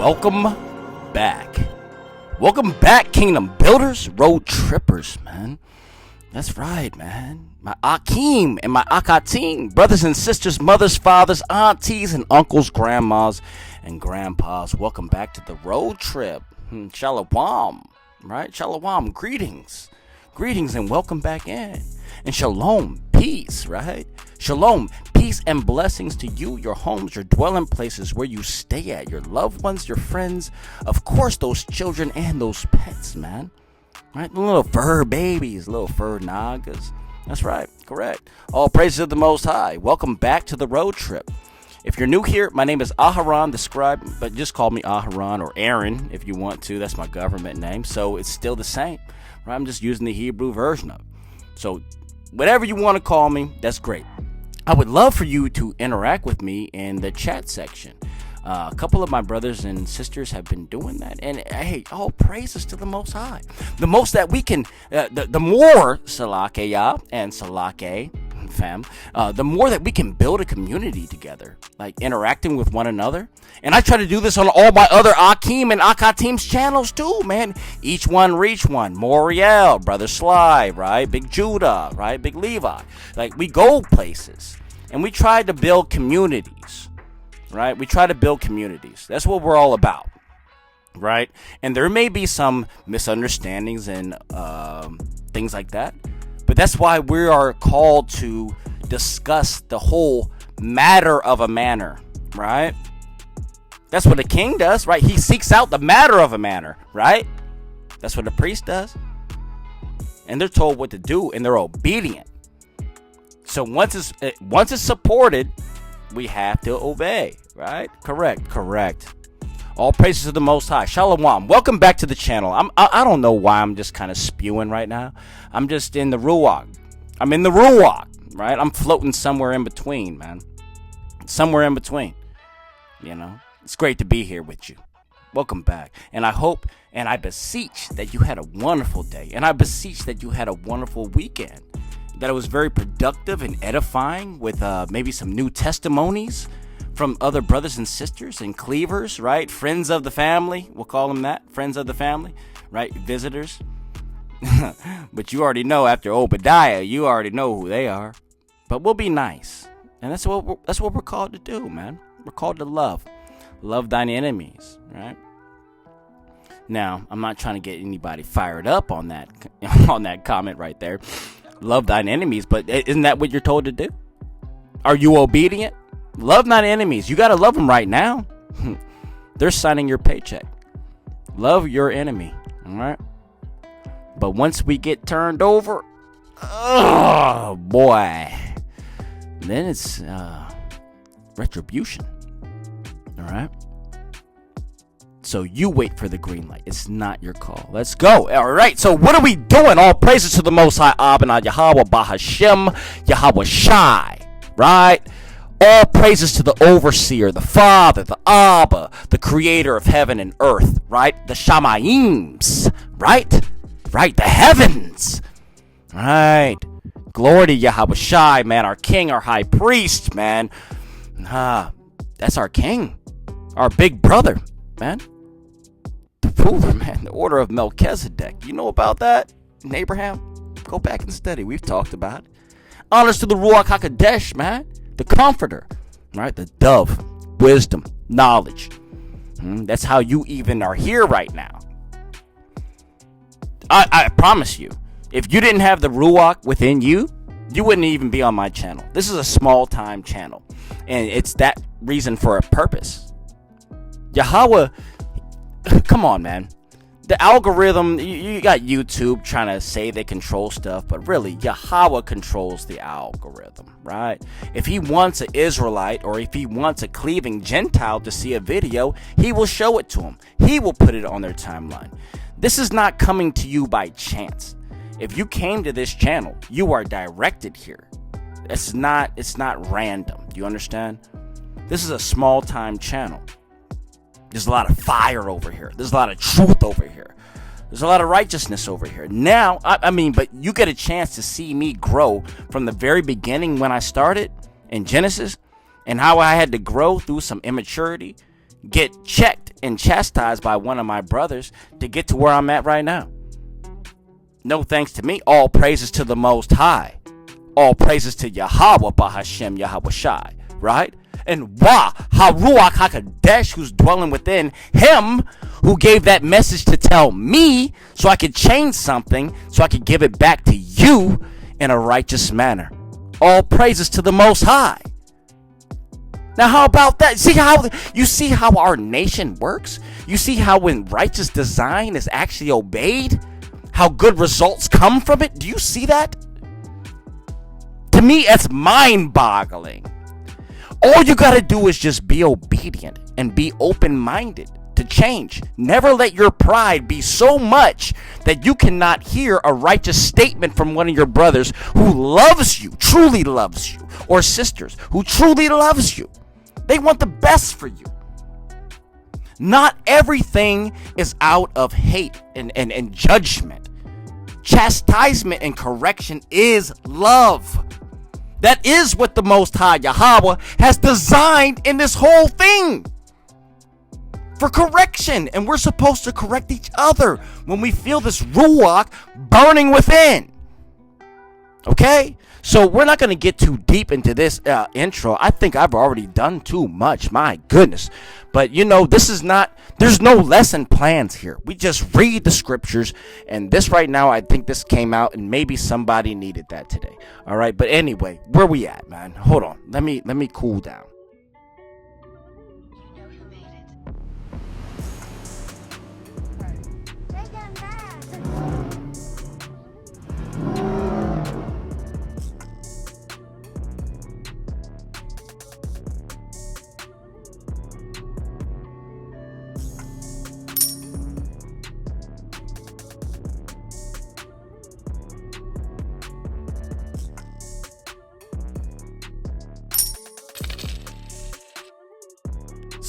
welcome back. Welcome back, Kingdom Builders, Road Trippers, man. That's right, man. My Akeem and my Akatim, brothers and sisters, mothers, fathers, aunties, and uncles, grandmas, and grandpas. Welcome back to the road trip. Shalom, right? Shalom, greetings. Greetings and welcome back in. And shalom, peace, right? Shalom, peace and blessings to you, your homes, your dwelling places, where you stay at, your loved ones, your friends, of course, those children and those pets, man. Right? The little fur babies, little fur nagas. That's right, correct. All praises to the Most High. Welcome back to the road trip. If you're new here, my name is Aharon the Scribe, but just call me Aharon or Aaron if you want to. That's my government name, so it's still the same. Right? I'm just using the Hebrew version of it. So whatever you want to call me, that's great. I would love for you to interact with me in the chat section. A couple of my brothers and sisters have been doing that, and hey, all praises to the Most High. The most that we can, the more Salake and Salake fam, the more that we can build a community together, like interacting with one another. And I try to do this on all my other Akeem and Akatim's channels too, man. Each one reach one. Moriel, Brother Sly, right? Big Judah, right? Big Levi. Like, we go places, and we try to build communities, right? We try to build communities. That's what we're all about, right? And there may be some misunderstandings and things like that, but that's why we are called to discuss the whole matter of a manner, right? That's what a king does, right? He seeks out the matter of a manner, right? That's what a priest does. And they're told what to do, and they're obedient. So once it's supported, we have to obey, right? Correct. All praises to the Most High. Shalom. Welcome back to the channel. I don't know why I'm just kind of spewing right now. I'm just in the Ruach. I'm in the Ruach, right? I'm floating somewhere in between, man. Somewhere in between. You know, it's great to be here with you. Welcome back. And I hope and I beseech that you had a wonderful day. And I beseech that you had a wonderful weekend. That it was very productive and edifying with maybe some new testimonies from other brothers and sisters and cleavers, right? Friends of the family, we'll call them that. Friends of the family, right? Visitors. But you already know, after Obadiah, you already know who they are. But we'll be nice. And that's what we're called to do, man. We're called to love. Love thine enemies, right? Now, I'm not trying to get anybody fired up on that comment right there. Love thine enemies, but isn't that what you're told to do? Are you obedient? Love thine enemies. You got to love them right now. They're signing your paycheck. Love your enemy. All right. But once we get turned over, oh boy, then it's retribution. All right. So you wait for the green light. It's not your call. Let's go. All right. So what are we doing? All praises to the Most High Abba, Yahweh Bahashem, Yahweh Shai. Right. All praises to the overseer, the Father, the Abba, the creator of heaven and earth, right? The Shamayim's, right? The heavens, right? Glory to Yahweh Shai, man, our king, our high priest, man. That's our king, our big brother, man. The ruler, man, the order of Melchizedek. You know about that? In Abraham? Go back and study. We've talked about it. Honors to the Ruach HaKodesh, man. The comforter, right? The dove, wisdom, knowledge. That's how you even are here right now. I promise you, if you didn't have the Ruach within you, you wouldn't even be on my channel. This is a small time channel, and it's that reason for a purpose. Yahweh, come on, man. The algorithm, you got YouTube trying to say they control stuff, but really, Yahweh controls the algorithm, right? If he wants an Israelite or if he wants a cleaving Gentile to see a video, he will show it to them. He will put it on their timeline. This is not coming to you by chance. If you came to this channel, you are directed here. It's not random. Do you understand? This is a small time channel. There's a lot of fire over here. There's a lot of truth over here. There's a lot of righteousness over here. Now, but you get a chance to see me grow from the very beginning when I started in Genesis, and how I had to grow through some immaturity, get checked and chastised by one of my brothers to get to where I'm at right now. No thanks to me. All praises to the Most High. All praises to Yahweh Bahashem Yahweh Shai, right? And Wah HaRuach HaKadesh, who's dwelling within him, who gave that message to tell me so I could change something, so I could give it back to you in a righteous manner. All praises to the Most High. Now how about that? You see how our nation works? You see how when righteous design is actually obeyed, how good results come from it? Do you see that? To me, it's mind-boggling. All you gotta do is just be obedient and be open-minded to change. Never let your pride be so much that you cannot hear a righteous statement from one of your brothers who loves you, truly loves you, or sisters who truly loves you. They want the best for you. Not everything is out of hate and judgment. Chastisement and correction is love. That is what the Most High Yahweh has designed in this whole thing. For correction. And we're supposed to correct each other when we feel this ruach burning within. Okay? So we're not going to get too deep into this intro. I think I've already done too much. My goodness. But there's no lesson plans here. We just read the scriptures. And this right now, I think this came out and maybe somebody needed that today. All right. But anyway, where we at, man? Hold on. Let me cool down.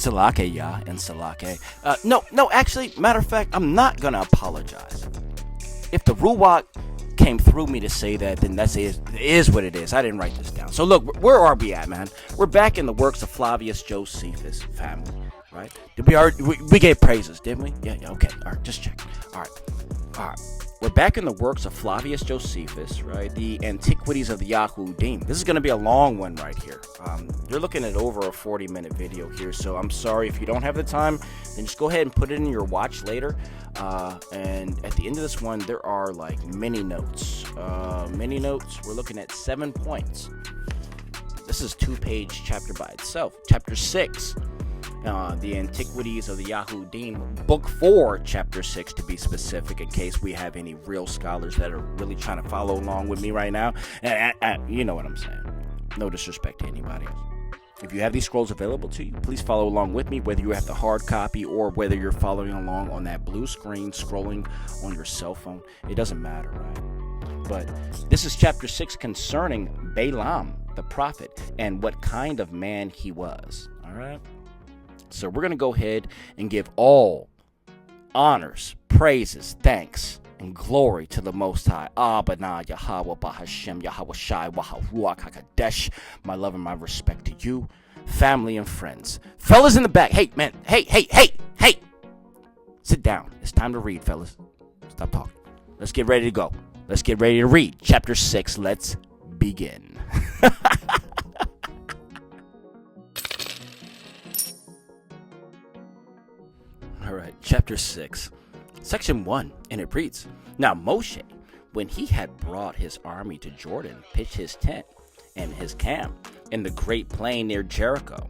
Salake, yeah, and Salake. No, actually, matter of fact, I'm not gonna apologize. If the Ruach came through me to say that, then it is what it is. I didn't write this down. So look, where are we at, man? We're back in the works of Flavius Josephus family, right? Did we gave praises, didn't we? Yeah, okay. All right, just check. All right. We're back in the works of Flavius Josephus, right? The Antiquities of the Yahudim. This is going to be a long one right here. You're looking at over a 40-minute video here, so I'm sorry if you don't have the time. Then just go ahead and put it in your watch later. And at the end of this one, there are like mini notes. We're looking at 7 points. This is 2-page chapter by itself. Chapter 6. The Antiquities of the Yahudim, Book 4, Chapter 6 to be specific, in case we have any real scholars that are really trying to follow along with me right now. You know what I'm saying. No disrespect to anybody else. If you have these scrolls available to you, please follow along with me, whether you have the hard copy or whether you're following along on that blue screen, scrolling on your cell phone. It doesn't matter, right? But this is Chapter 6 concerning Balaam, the prophet, and what kind of man he was. All right? So we're going to go ahead and give all honors, praises, thanks, and glory to the Most High. Abana Yahweh Bahashem Yahweh Shai Waharuach HaKadesh. My love and my respect to you, family and friends. Fellas in the back. Hey, man. Hey. Sit down. It's time to read, fellas. Stop talking. Let's get ready to go. Let's get ready to read. Chapter 6. Let's begin. All right, chapter 6, section 1, and it reads, Now Moshe, when he had brought his army to Jordan, pitched his tent and his camp in the great plain near Jericho.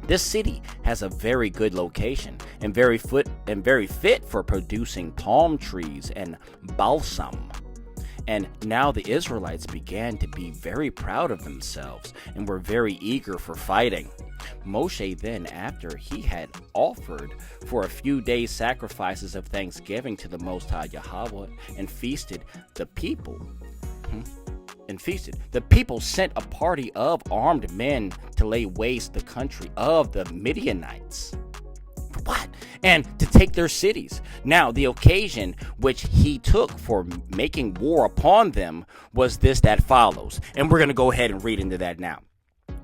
This city has a very good location and very fit for producing palm trees and balsam. And now the Israelites began to be very proud of themselves and were very eager for fighting. Moshe then, after he had offered for a few days sacrifices of thanksgiving to the Most High Yahweh and feasted the people, sent a party of armed men to lay waste the country of the Midianites. What? And to take their cities. Now, the occasion which he took for making war upon them was this that follows. And we're going to go ahead and read into that now.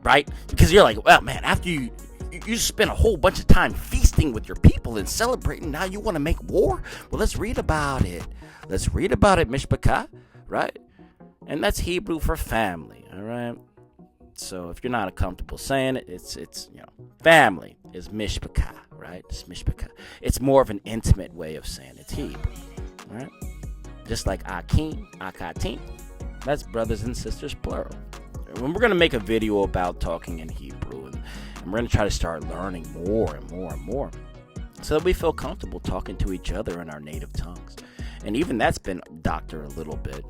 Right? Because you're like, well, man, after you You spent a whole bunch of time feasting with your people and celebrating. Now you want to make war? Well, let's read about it. Let's read about it, Mishpachah, right? And that's Hebrew for family, all right? So if you're not comfortable saying it, it's family is Mishpachah, right? It's Mishpachah. It's more of an intimate way of saying it's Hebrew, all right? Just like Akim, Akatim, that's brothers and sisters plural. When we're going to make a video about talking in Hebrew, and we're going to try to start learning more and more and more so that we feel comfortable talking to each other in our native tongues. And even that's been doctored a little bit,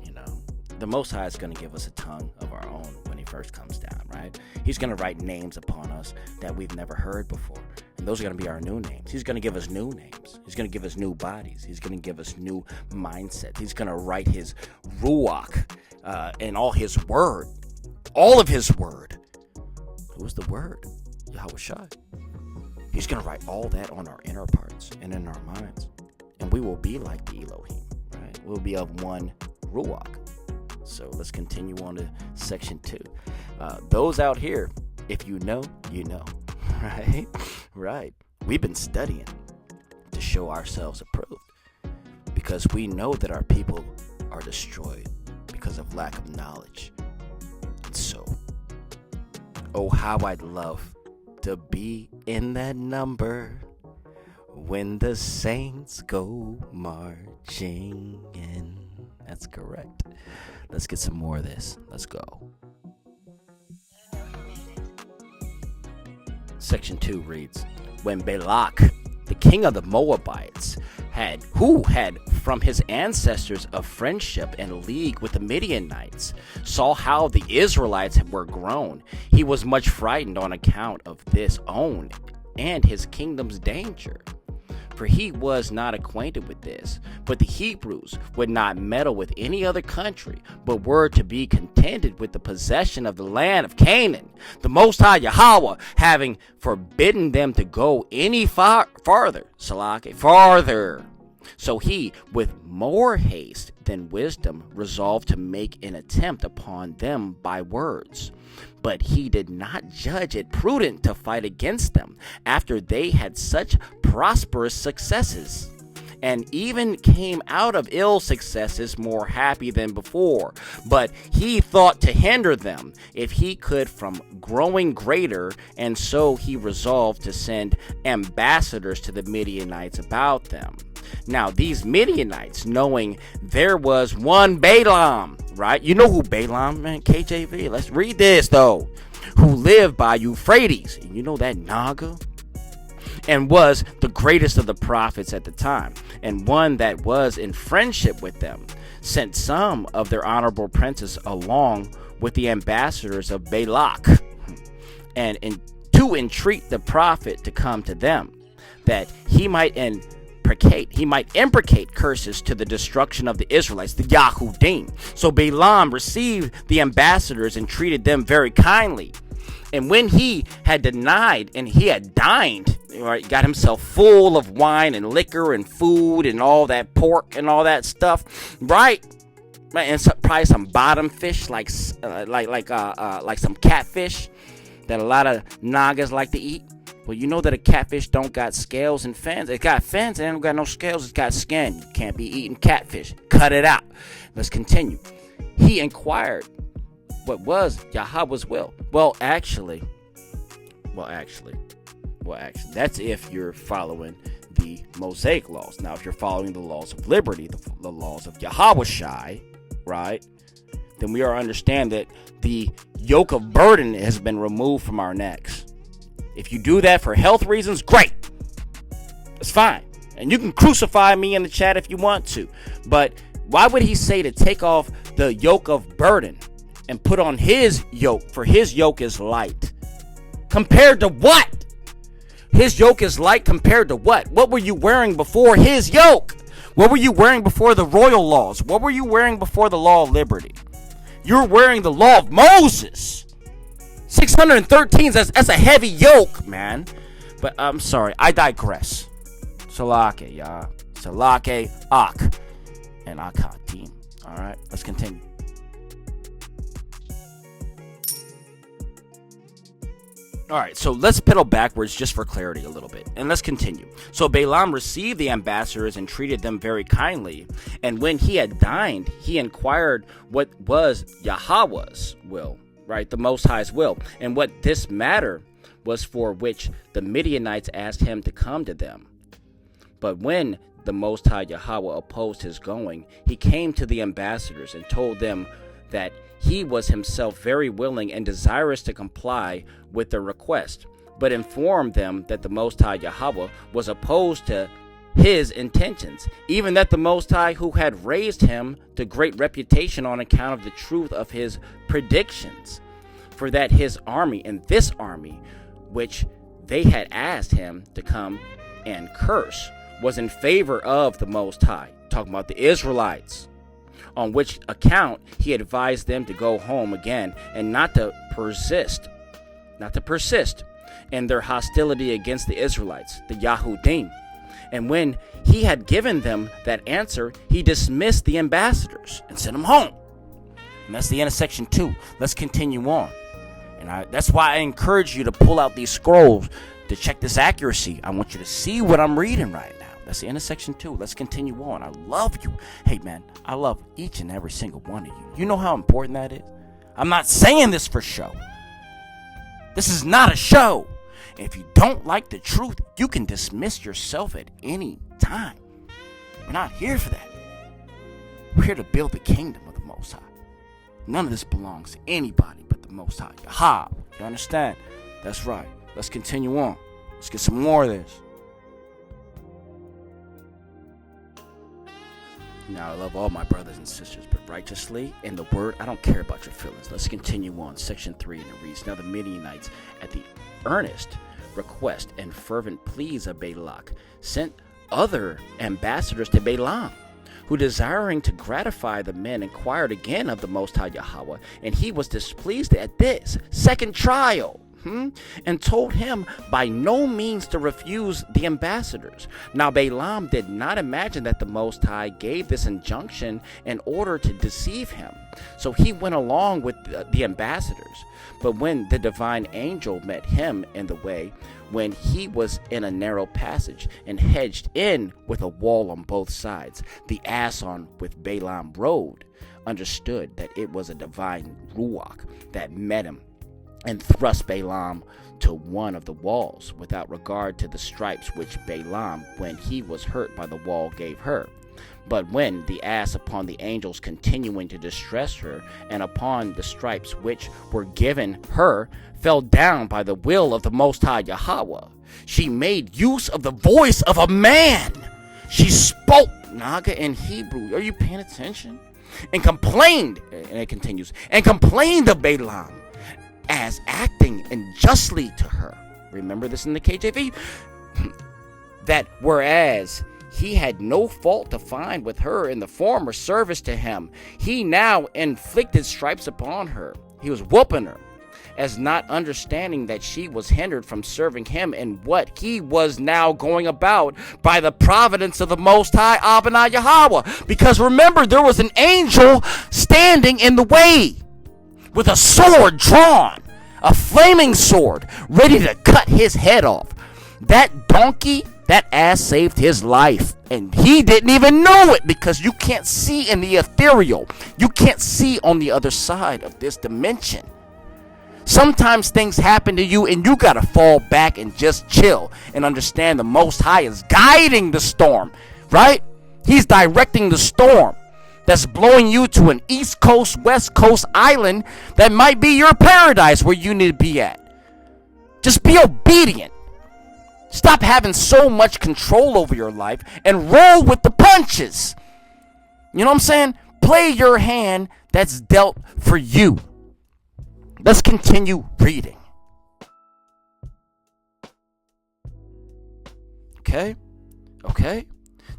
The Most High is going to give us a tongue of our own when he first comes down, right? He's going to write names upon us that we've never heard before. And those are going to be our new names. He's going to give us new names. He's going to give us new bodies. He's going to give us new mindsets. He's going to write his Ruach and all his word. All of his word. Who is the word? Yahweh Shai. He's going to write all that on our inner parts and in our minds. And we will be like the Elohim, right? We'll be of one Ruach. So let's continue on to section 2. Those out here, if you know, you know, right? Right. We've been studying to show ourselves approved because we know that our people are destroyed because of lack of knowledge. And so, oh, how I'd love to be in that number when the saints go marching in. That's correct. Let's get some more of this. Let's go. Section 2 reads, when Balak, the king of the Moabites, who had from his ancestors a friendship and league with the Midianites, saw how the Israelites were grown, he was much frightened on account of this own and his kingdom's danger. For he was not acquainted with this. But the Hebrews would not meddle with any other country, but were to be contented with the possession of the land of Canaan, the Most High Yahweh having forbidden them to go any farther. Salake, farther. So he, with more haste than wisdom, resolved to make an attempt upon them by words. But he did not judge it prudent to fight against them after they had such prosperous successes, and even came out of ill successes more happy than before. But he thought to hinder them, if he could, from growing greater, and so he resolved to send ambassadors to the Midianites about them. Now these Midianites, knowing there was one Balaam, right? You know who Balaam, man? KJV. Let's read this, though. Who lived by Euphrates. And you know that Naga? And was the greatest of the prophets at the time, and one that was in friendship with them, sent some of their honorable princes along with the ambassadors of Balak, and to entreat the prophet to come to them, that he might imprecate curses to the destruction of the Israelites, the Yahudim. So Balaam received the ambassadors and treated them very kindly. And when he had denied and he had dined, right, got himself full of wine and liquor and food and all that pork and all that stuff, right? And probably some bottom fish like some catfish that a lot of Nagas like to eat. Well, you know that a catfish don't got scales and fins. It got fins and it don't got no scales. It's got skin. You can't be eating catfish. Cut it out. Let's continue. He inquired what was Yahweh's will. Well, actually, that's if you're following the Mosaic laws. Now, if you're following the laws of liberty, the laws of Yahweh Shai, right, then we are understand that the yoke of burden has been removed from our necks. If you do that for health reasons, great. It's fine. And you can crucify me in the chat if you want to. But why would he say to take off the yoke of burden and put on his yoke? For his yoke is light. Compared to what? His yoke is light compared to what? What were you wearing before his yoke? What were you wearing before the royal laws? What were you wearing before the law of liberty? You're wearing the law of Moses. 613, that's a heavy yoke, man. But I'm sorry, I digress. Salake, y'all. Salake, Ak, and Akatim. All right, let's continue. All right, so let's pedal backwards just for clarity a little bit, and let's continue. So Balaam received the ambassadors and treated them very kindly, and when he had dined, he inquired what was Yahweh's will, right, the Most High's will, and what this matter was for which the Midianites asked him to come to them. But when the Most High Yahweh opposed his going, he came to the ambassadors and told them that he was himself very willing and desirous to comply with their request, but informed them that the Most High Yahweh was opposed to his intentions, even that the Most High, who had raised him to great reputation on account of the truth of his predictions, for that his army and this army, which they had asked him to come and curse, was in favor of the Most High, talking about the Israelites, on which account he advised them to go home again and not to persist in their hostility against the Israelites, the Yahudim. And when he had given them that answer, he dismissed the ambassadors and sent them home. And that's the end of section 2. Let's continue on. And that's why I encourage you to pull out these scrolls to check this accuracy. I want you to see what I'm reading right now. That's the end of section 2. Let's continue on. I love you. Hey, man, I love each and every single one of you. You know how important that is? I'm not saying this for show. This is not a show. If you don't like the truth, you can dismiss yourself at any time. We're not here for that. We're here to build the kingdom of the Most High. None of this belongs to anybody but the Most High. Yahweh. You understand? That's right. Let's continue on. Let's get some more of this. Now, I love all my brothers and sisters, but righteously in the word, I don't care about your feelings. Let's continue on. Section 3, and it reads, Now the Midianites, at the earnest request and fervent pleas of Balak, sent other ambassadors to Balaam, who, desiring to gratify the men, inquired again of the Most High Yahweh, and he was displeased at this second trial. And told him by no means to refuse the ambassadors. Now Balaam did not imagine that the Most High gave this injunction in order to deceive him. So he went along with the ambassadors. But when the divine angel met him in the way, when he was in a narrow passage and hedged in with a wall on both sides, the ass on which Balaam rode understood that it was a divine ruach that met him, and thrust Balaam to one of the walls, without regard to the stripes which Balaam, when he was hurt by the wall, gave her. But when the ass, upon the angels continuing to distress her, and upon the stripes which were given her, fell down by the will of the Most High Yahweh, she made use of the voice of a man. She spoke, Naga, in Hebrew. Are you paying attention? And complained, and it continues, and complained of Balaam, as acting unjustly to her. Remember this in the KJV? That whereas he had no fault to find with her in the former service to him, he now inflicted stripes upon her. He was whooping her, as not understanding that she was hindered from serving him in what he was now going about by the providence of the Most High Abba Yahweh. Because remember, there was an angel standing in the way, with a sword drawn, a flaming sword, ready to cut his head off. That donkey, that ass saved his life, and he didn't even know it, because you can't see in the ethereal. You can't see on the other side of this dimension. Sometimes things happen to you, and you gotta fall back and just chill and understand the Most High is guiding the storm, right? He's directing the storm that's blowing you to an East Coast, West Coast island that might be your paradise where you need to be at. Just be obedient. Stop having so much control over your life and roll with the punches. You know what I'm saying? Play your hand that's dealt for you. Let's continue reading. Okay?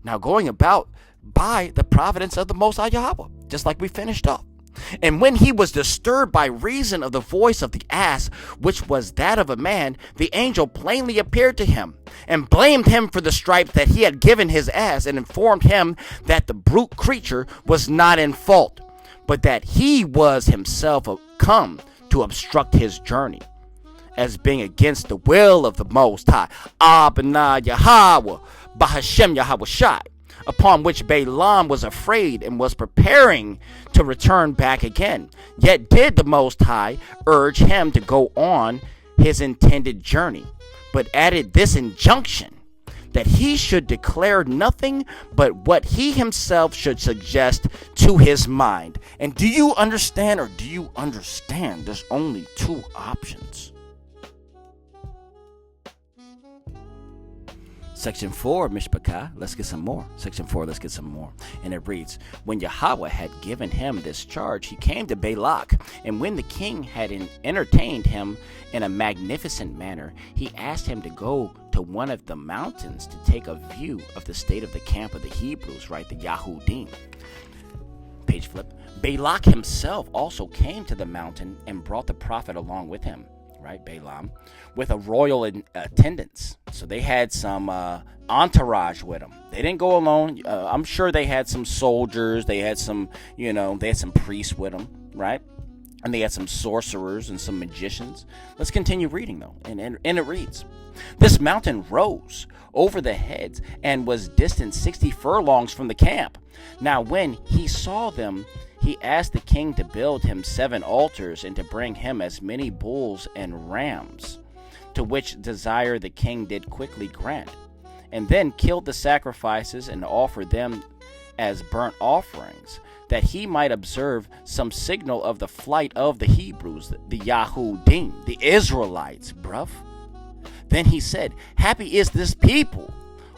Now going about by the providence of the Most High Yahweh, just like we finished up. And when he was disturbed by reason of the voice of the ass, which was that of a man, the angel plainly appeared to him, and blamed him for the stripes that he had given his ass, and informed him that the brute creature was not in fault, but that he was himself come to obstruct his journey. as being against the will of the Most High, Abna Yahweh, Bahashem Yahweh Shai, upon which Balaam was afraid and was preparing to return back again. Yet did the Most High urge him to go on his intended journey, but added this injunction, that he should declare nothing but what he himself should suggest to his mind. And do you understand, or do you understand there's only two options? Section 4, Mishpachah, let's get some more. Section 4, let's get some more. And it reads, when Yahweh had given him this charge, he came to Balak, and when the king had entertained him in a magnificent manner, he asked him to go to one of the mountains to take a view of the state of the camp of the Hebrews, right, the Yahudim. Page flip. Balak himself also came to the mountain and brought the prophet along with him, right, Balaam, with a royal attendance. So they had some entourage with them. They didn't go alone. I'm sure they had some soldiers. They had some, they had some priests with them, right? And they had some sorcerers and some magicians. Let's continue reading, though. And it reads, this mountain rose over the heads and was distant 60 furlongs from the camp. Now when he saw them, he asked the king to build him 7 altars and to bring him as many bulls and rams, to which desire the king did quickly grant, and then killed the sacrifices and offered them as burnt offerings, that he might observe some signal of the flight of the Hebrews, the Yahudim, the Israelites, bruv. Then he said, happy is this people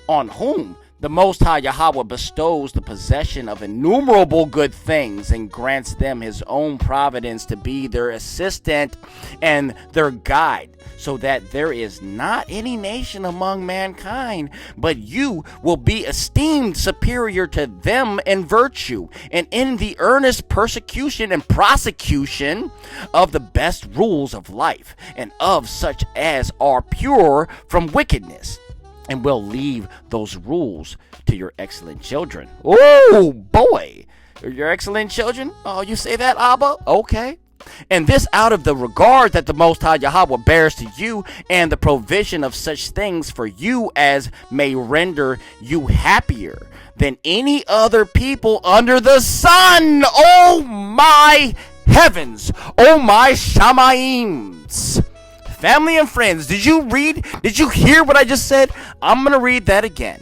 on whom the Most High Yahweh bestows the possession of innumerable good things and grants them his own providence to be their assistant and their guide, so that there is not any nation among mankind, but you will be esteemed superior to them in virtue and in the earnest persecution and prosecution of the best rules of life and of such as are pure from wickedness, and will leave those rules to your excellent children. Oh, boy. Your excellent children? Oh, you say that, Abba? Okay. And this out of the regard that the Most High Yahweh bears to you, and the provision of such things for you as may render you happier than any other people under the sun. Oh, my heavens. Oh, my Shamayim. Family and friends, did you hear what I just said? I'm going to read that again.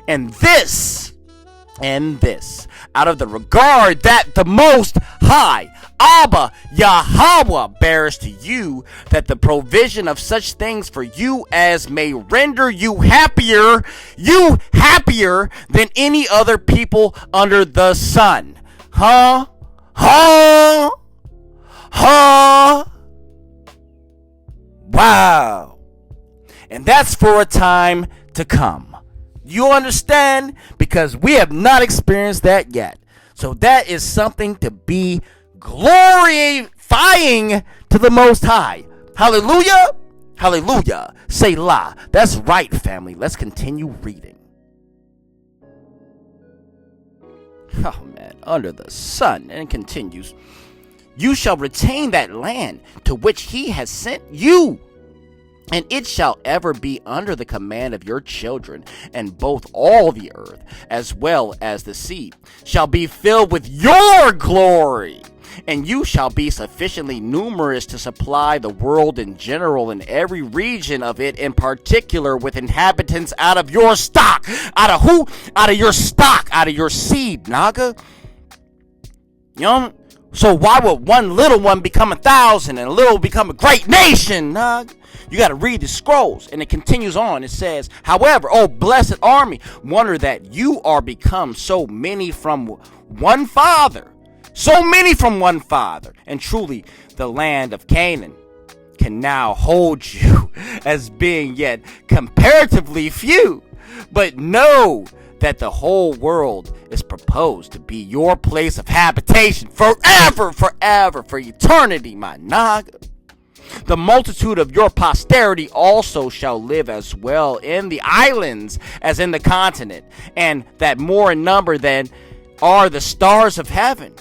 And this, out of the regard that the Most High, Abba, Yahweh, bears to you, that the provision of such things for you as may render you happier than any other people under the sun. Huh? Wow. And that's for a time to come. You understand? Because we have not experienced that yet. So that is something to be glorifying to the Most High. Hallelujah. Hallelujah. Selah. That's right, family. Let's continue reading. Oh, man. Under the sun. And it continues. You shall retain that land to which he has sent you, and it shall ever be under the command of your children, and both all the earth, as well as the sea, shall be filled with your glory, and you shall be sufficiently numerous to supply the world in general, and every region of it in particular, with inhabitants out of your stock. Out of who? Out of your stock, out of your seed, Naga. You know? So why would one little one become 1,000 and a little become a great nation? You got to read the scrolls. And it continues on. It says, however, oh blessed army, wonder that you are become so many from one father. So many from one father. And truly the land of Canaan can now hold you as being yet comparatively few. But know that the whole world is proposed to be your place of habitation forever, for eternity, my Naga. The multitude of your posterity also shall live as well in the islands as in the continent, and that more in number than are the stars of heaven.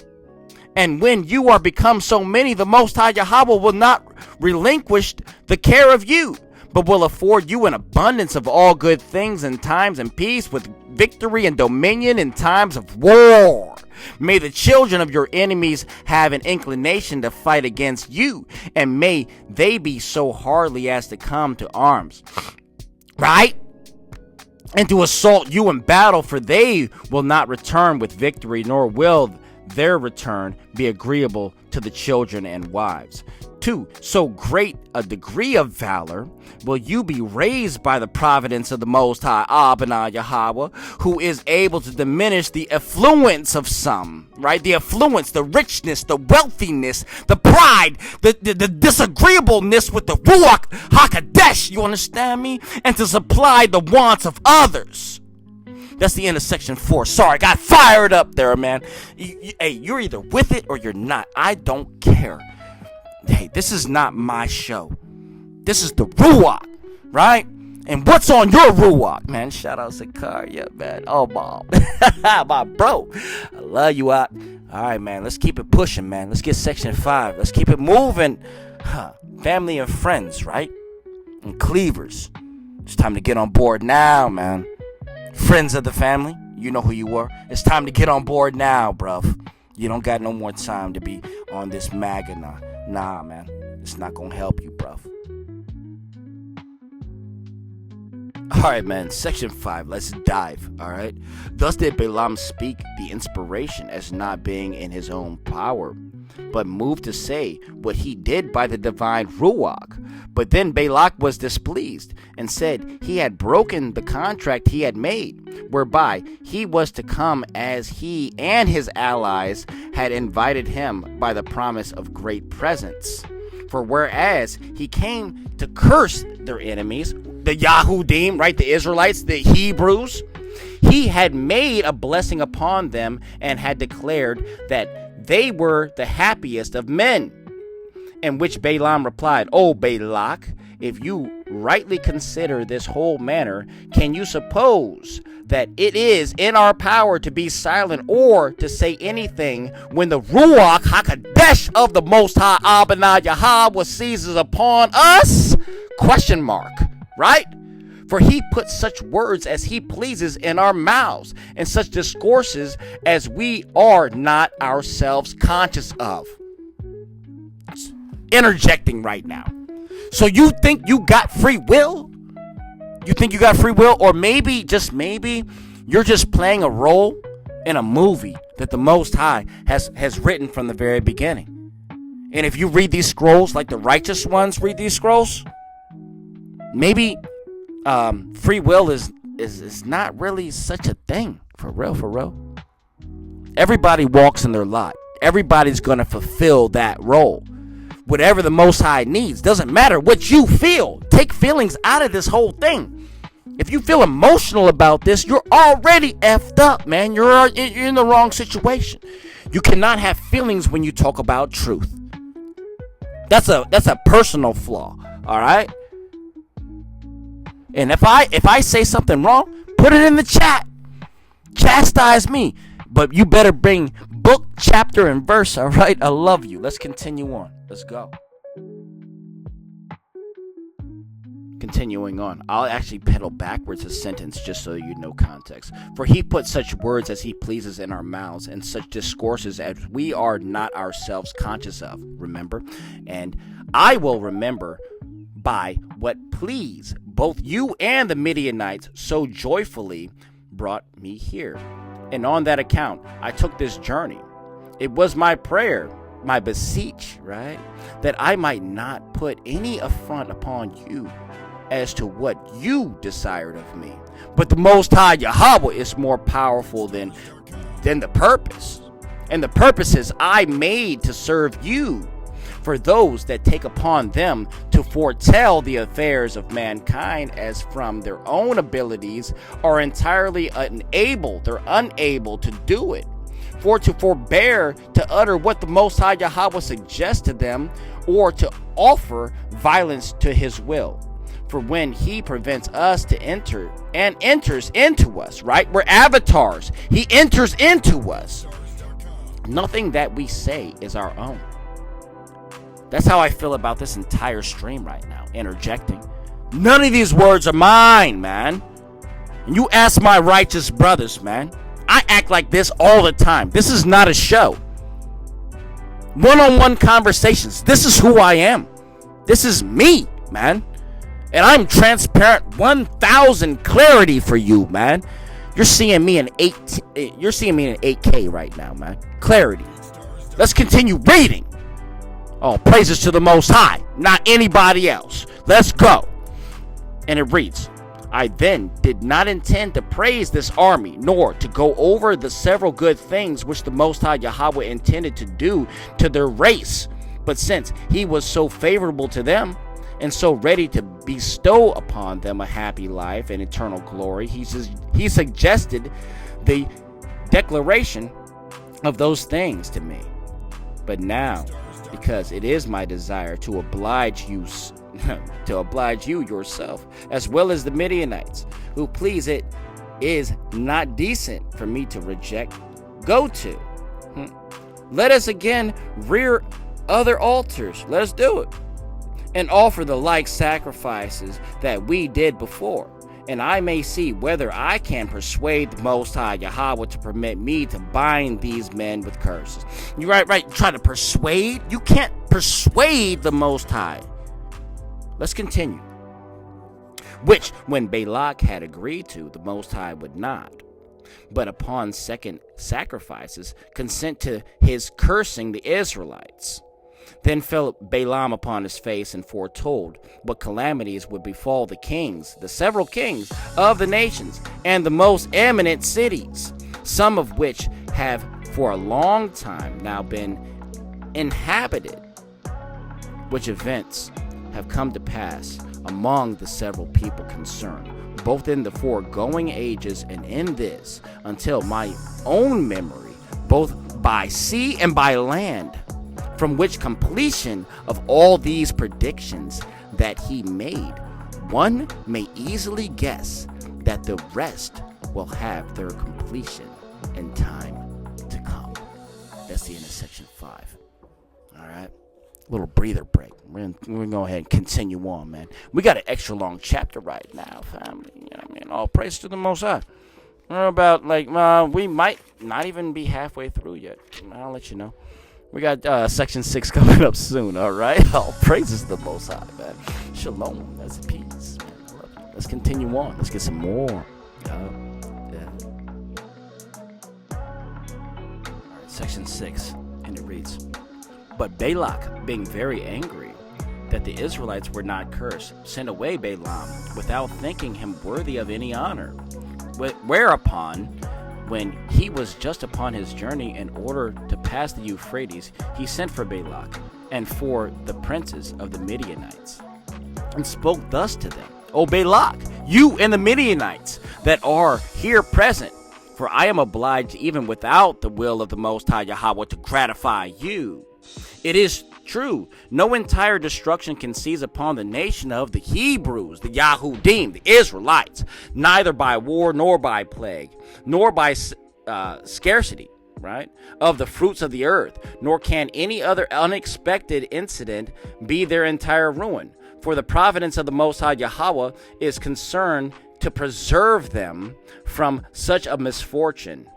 And when you are become so many, the Most High Yahweh will not relinquish the care of you, but will afford you an abundance of all good things in times and peace, with victory and dominion in times of war. May the children of your enemies have an inclination to fight against you, and may they be so hardly as to come to arms, right? And to assault you in battle, for they will not return with victory, nor will their return be agreeable to the children and wives. 2. So great a degree of valor will you be raised by the providence of the Most High Abana Yahweh, who is able to diminish the affluence of some, right? The affluence, the richness, the wealthiness, the pride, the disagreeableness with the Ruach HaKodesh, you understand me? And to supply the wants of others. That's the end of section 4. Sorry, got fired up there, man. Hey, you're either with it or you're not. I don't care. Hey, this is not my show. This is the Ruach, right? And what's on your Ruach, man? Shout out Zakaria, man. Oh, Bob. My bro. I love you out. All right, man. Let's keep it pushing, man. Let's get section 5. Let's keep it moving. Family and friends, right? And cleavers. It's time to get on board now, man. Friends of the family, you know who you were. It's time to get on board now, bruv. You don't got no more time to be on this MAGA now. Nah, man. It's not gonna help you, bruv. Alright, man. Section 5. Let's dive. Alright. Thus did Balaam speak the inspiration as not being in his own power, but moved to say what he did by the divine Ruach. But then Balak was displeased and said he had broken the contract he had made, whereby he was to come as he and his allies had invited him by the promise of great presents. For whereas he came to curse their enemies, the Yahudim, right, the Israelites, the Hebrews, he had made a blessing upon them and had declared that they were the happiest of men. In which Balaam replied, O Balak, if you rightly consider this whole matter, can you suppose that it is in our power to be silent or to say anything when the Ruach HaKodesh of the Most High Abana Yahweh seizes upon us? Question mark, right? For he puts such words as he pleases in our mouths, and such discourses as we are not ourselves conscious of. Interjecting right now. So you think you got free will? You think you got free will? Or maybe, just maybe, you're just playing a role in a movie that the Most High has written from the very beginning. And if you read these scrolls like the righteous ones read these scrolls, maybe free will is not really such a thing. For real. Everybody walks in their lot. Everybody's going to fulfill that role. Whatever the Most High needs. Doesn't matter what you feel. Take feelings out of this whole thing. If you feel emotional about this, you're already effed up, man. You're in the wrong situation. You cannot have feelings when you talk about truth. That's a personal flaw. All right. And if I say something wrong, put it in the chat. Chastise me. But you better bring book, chapter, and verse. All right. I love you. Let's continue on. Let's go. Continuing on, I'll actually pedal backwards a sentence just so you know context. For he put such words as he pleases in our mouths, and such discourses as we are not ourselves conscious of. Remember? And I will remember by what please both you and the Midianites so joyfully brought me here. And on that account, I took this journey. It was my prayer, my beseech, right, that I might not put any affront upon you as to what you desired of me. But the Most High Yahweh is more powerful than the purpose. And the purposes I made to serve you, for those that take upon them to foretell the affairs of mankind as from their own abilities are entirely unable, they're unable to do it. For to forbear to utter what the Most High Yahweh suggests to them, or to offer violence to his will. For when he prevents us to enter and enters into us, right? We're avatars. He enters into us. Nothing that we say is our own. That's how I feel about this entire stream right now, interjecting. None of these words are mine, man. And you ask my righteous brothers, man. I act like this all the time. This is not a show. One-on-one conversations. This is who I am. This is me, man. And I'm transparent 1,000 clarity for you, man. You're seeing me in 8K right now, man. Clarity. Let's continue reading. Oh, praises to the Most High, not anybody else. Let's go. And it reads, I then did not intend to praise this army, nor to go over the several good things which the Most High Yahweh intended to do to their race. But since he was so favorable to them, and so ready to bestow upon them a happy life and eternal glory, he suggested the declaration of those things to me. But now, because it is my desire to oblige you yourself, as well as the Midianites, who please, it is not decent for me to reject. Go to. Let us again rear other altars. Let us do it. And offer the like sacrifices that we did before. And I may see whether I can persuade the Most High Yahweh to permit me to bind these men with curses. You right. Try to persuade? You can't persuade the Most High. Let's continue. Which, when Balak had agreed to, the Most High would not. But upon second sacrifices, consent to his cursing the Israelites. Then fell Balaam upon his face and foretold what calamities would befall the kings, the several kings of the nations, and the most eminent cities, some of which have for a long time now been inhabited, which events have come to pass among the several people concerned, both in the foregoing ages and in this, until my own memory, both by sea and by land, from which completion of all these predictions that he made, one may easily guess that the rest will have their completion in time to come. That's the end of section 5. All right, little breather break. We're gonna go ahead and continue on, man. We got an extra long chapter right now, family. You know what I mean? All praise to the Most High. We're about we might not even be halfway through yet. I'll let you know. We got section 6 coming up soon, all right? All praises to the Most High, man. Shalom. That's peace, man. I love you. Let's continue on. Let's get some more. Yeah. All right, section 6, and it reads, But Balak, being very angry that the Israelites were not cursed, sent away Balaam without thinking him worthy of any honor. Whereupon, when he was just upon his journey in order to pass the Euphrates, he sent for Balak and for the princes of the Midianites, and spoke thus to them, O Balak, you and the Midianites that are here present, for I am obliged even without the will of the Most High Yahweh to gratify you. It is true, no entire destruction can seize upon the nation of the Hebrews, the Yahudim, the Israelites, neither by war nor by plague, nor by scarcity, right, of the fruits of the earth, nor can any other unexpected incident be their entire ruin. For the providence of the Most High Yahweh is concerned to preserve them from such a misfortune,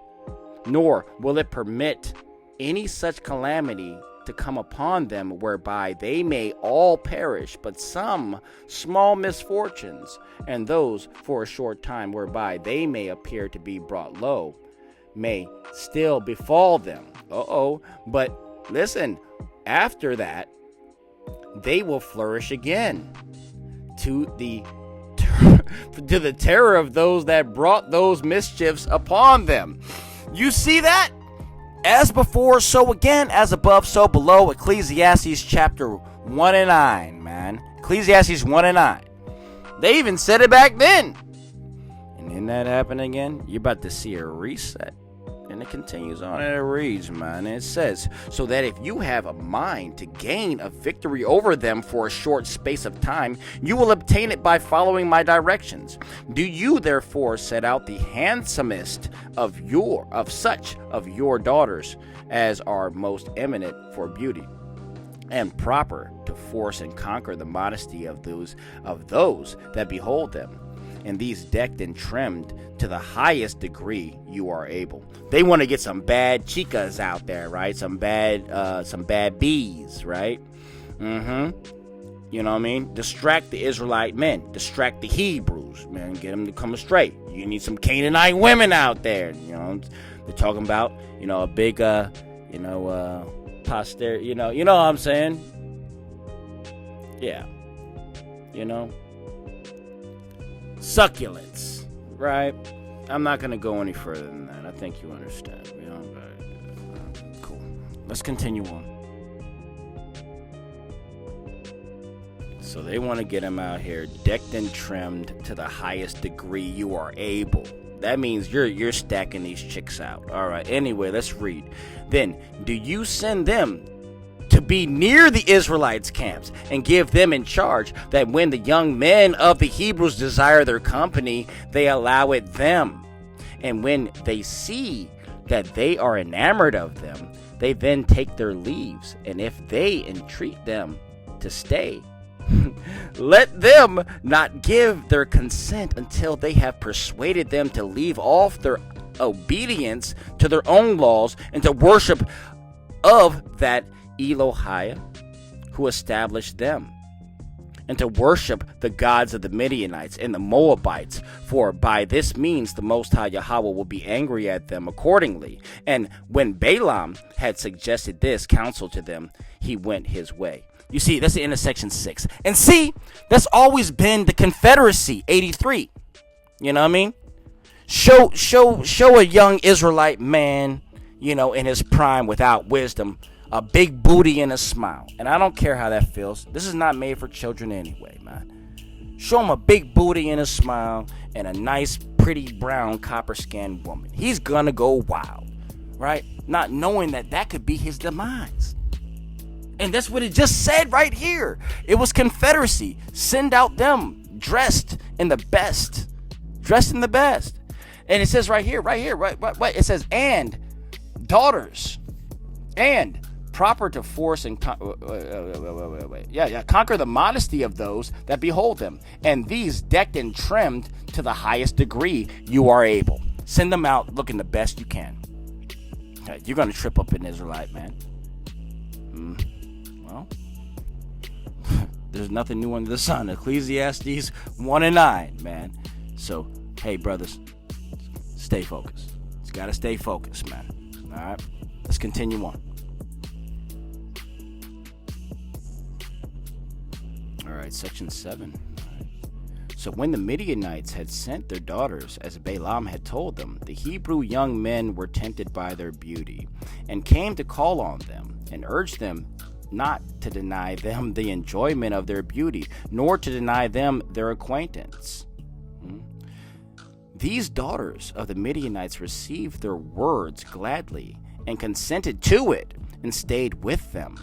nor will it permit any such calamity to come upon them whereby they may all perish, but some small misfortunes, and those for a short time whereby they may appear to be brought low, may still befall them. But listen, after that they will flourish again to the terror of those that brought those mischiefs upon them. You see that? As before, so again, as above, so below. Ecclesiastes chapter 1 and 9, man. Ecclesiastes 1 and 9. They even said it back then. And then that happened again. You're about to see a reset And it continues on and it reads, man. And it says, so that if you have a mind to gain a victory over them for a short space of time, you will obtain it by following my directions. Do you therefore set out the handsomest of such of your daughters as are most eminent for beauty, and proper to force and conquer the modesty of those that behold them, and these decked and trimmed to the highest degree you are able. They want to get some bad chicas out there, right? Some bad bees, right? You know what I mean? Distract the Israelite men. Distract the Hebrews, man. Get them to come straight. You need some Canaanite women out there. You know, they're talking about, a big, posterity. You know what I'm saying? Yeah. Succulents, right? I'm not going to go any further than that. I think you understand. Cool. Let's continue on. So they want to get him out here decked and trimmed to the highest degree you are able. That means you're stacking these chicks out. All right. Anyway, let's read. Then, do you send them to be near the Israelites' camps and give them in charge, that when the young men of the Hebrews desire their company, they allow it them? And when they see that they are enamored of them, they then take their leaves. And if they entreat them to stay, let them not give their consent until they have persuaded them to leave off their obedience to their own laws and to worship of that Elohim who established them, and to worship the gods of the Midianites and the Moabites, for by this means the Most High Yahweh will be angry at them accordingly. And when Balaam had suggested this counsel to them, he went his way. You see, that's the end of section 6. And see, that's always been the Confederacy, 83. You know what I mean? Show a young Israelite man, in his prime without wisdom, a big booty and a smile. And I don't care how that feels. This is not made for children anyway, man. Show him a big booty and a smile and a nice, pretty, brown, copper-skinned woman. He's gonna go wild, right? Not knowing that could be his demise. And that's what it just said right here. It was Confederacy. Send out them dressed in the best. Dressed in the best. And it says right here. It says, and daughters, and proper to force and conquer the modesty of those that behold them, and these decked and trimmed to the highest degree you are able. Send them out looking the best you can. You're gonna trip up an Israelite, man. Well, there's nothing new under the sun. Ecclesiastes 1:9, man. So, hey, brothers, stay focused. You gotta stay focused, man. All right, let's continue on. All right, section 7. So when the Midianites had sent their daughters, as Balaam had told them, the Hebrew young men were tempted by their beauty, and came to call on them, and urged them not to deny them the enjoyment of their beauty, nor to deny them their acquaintance. These daughters of the Midianites received their words gladly, and consented to it, and stayed with them.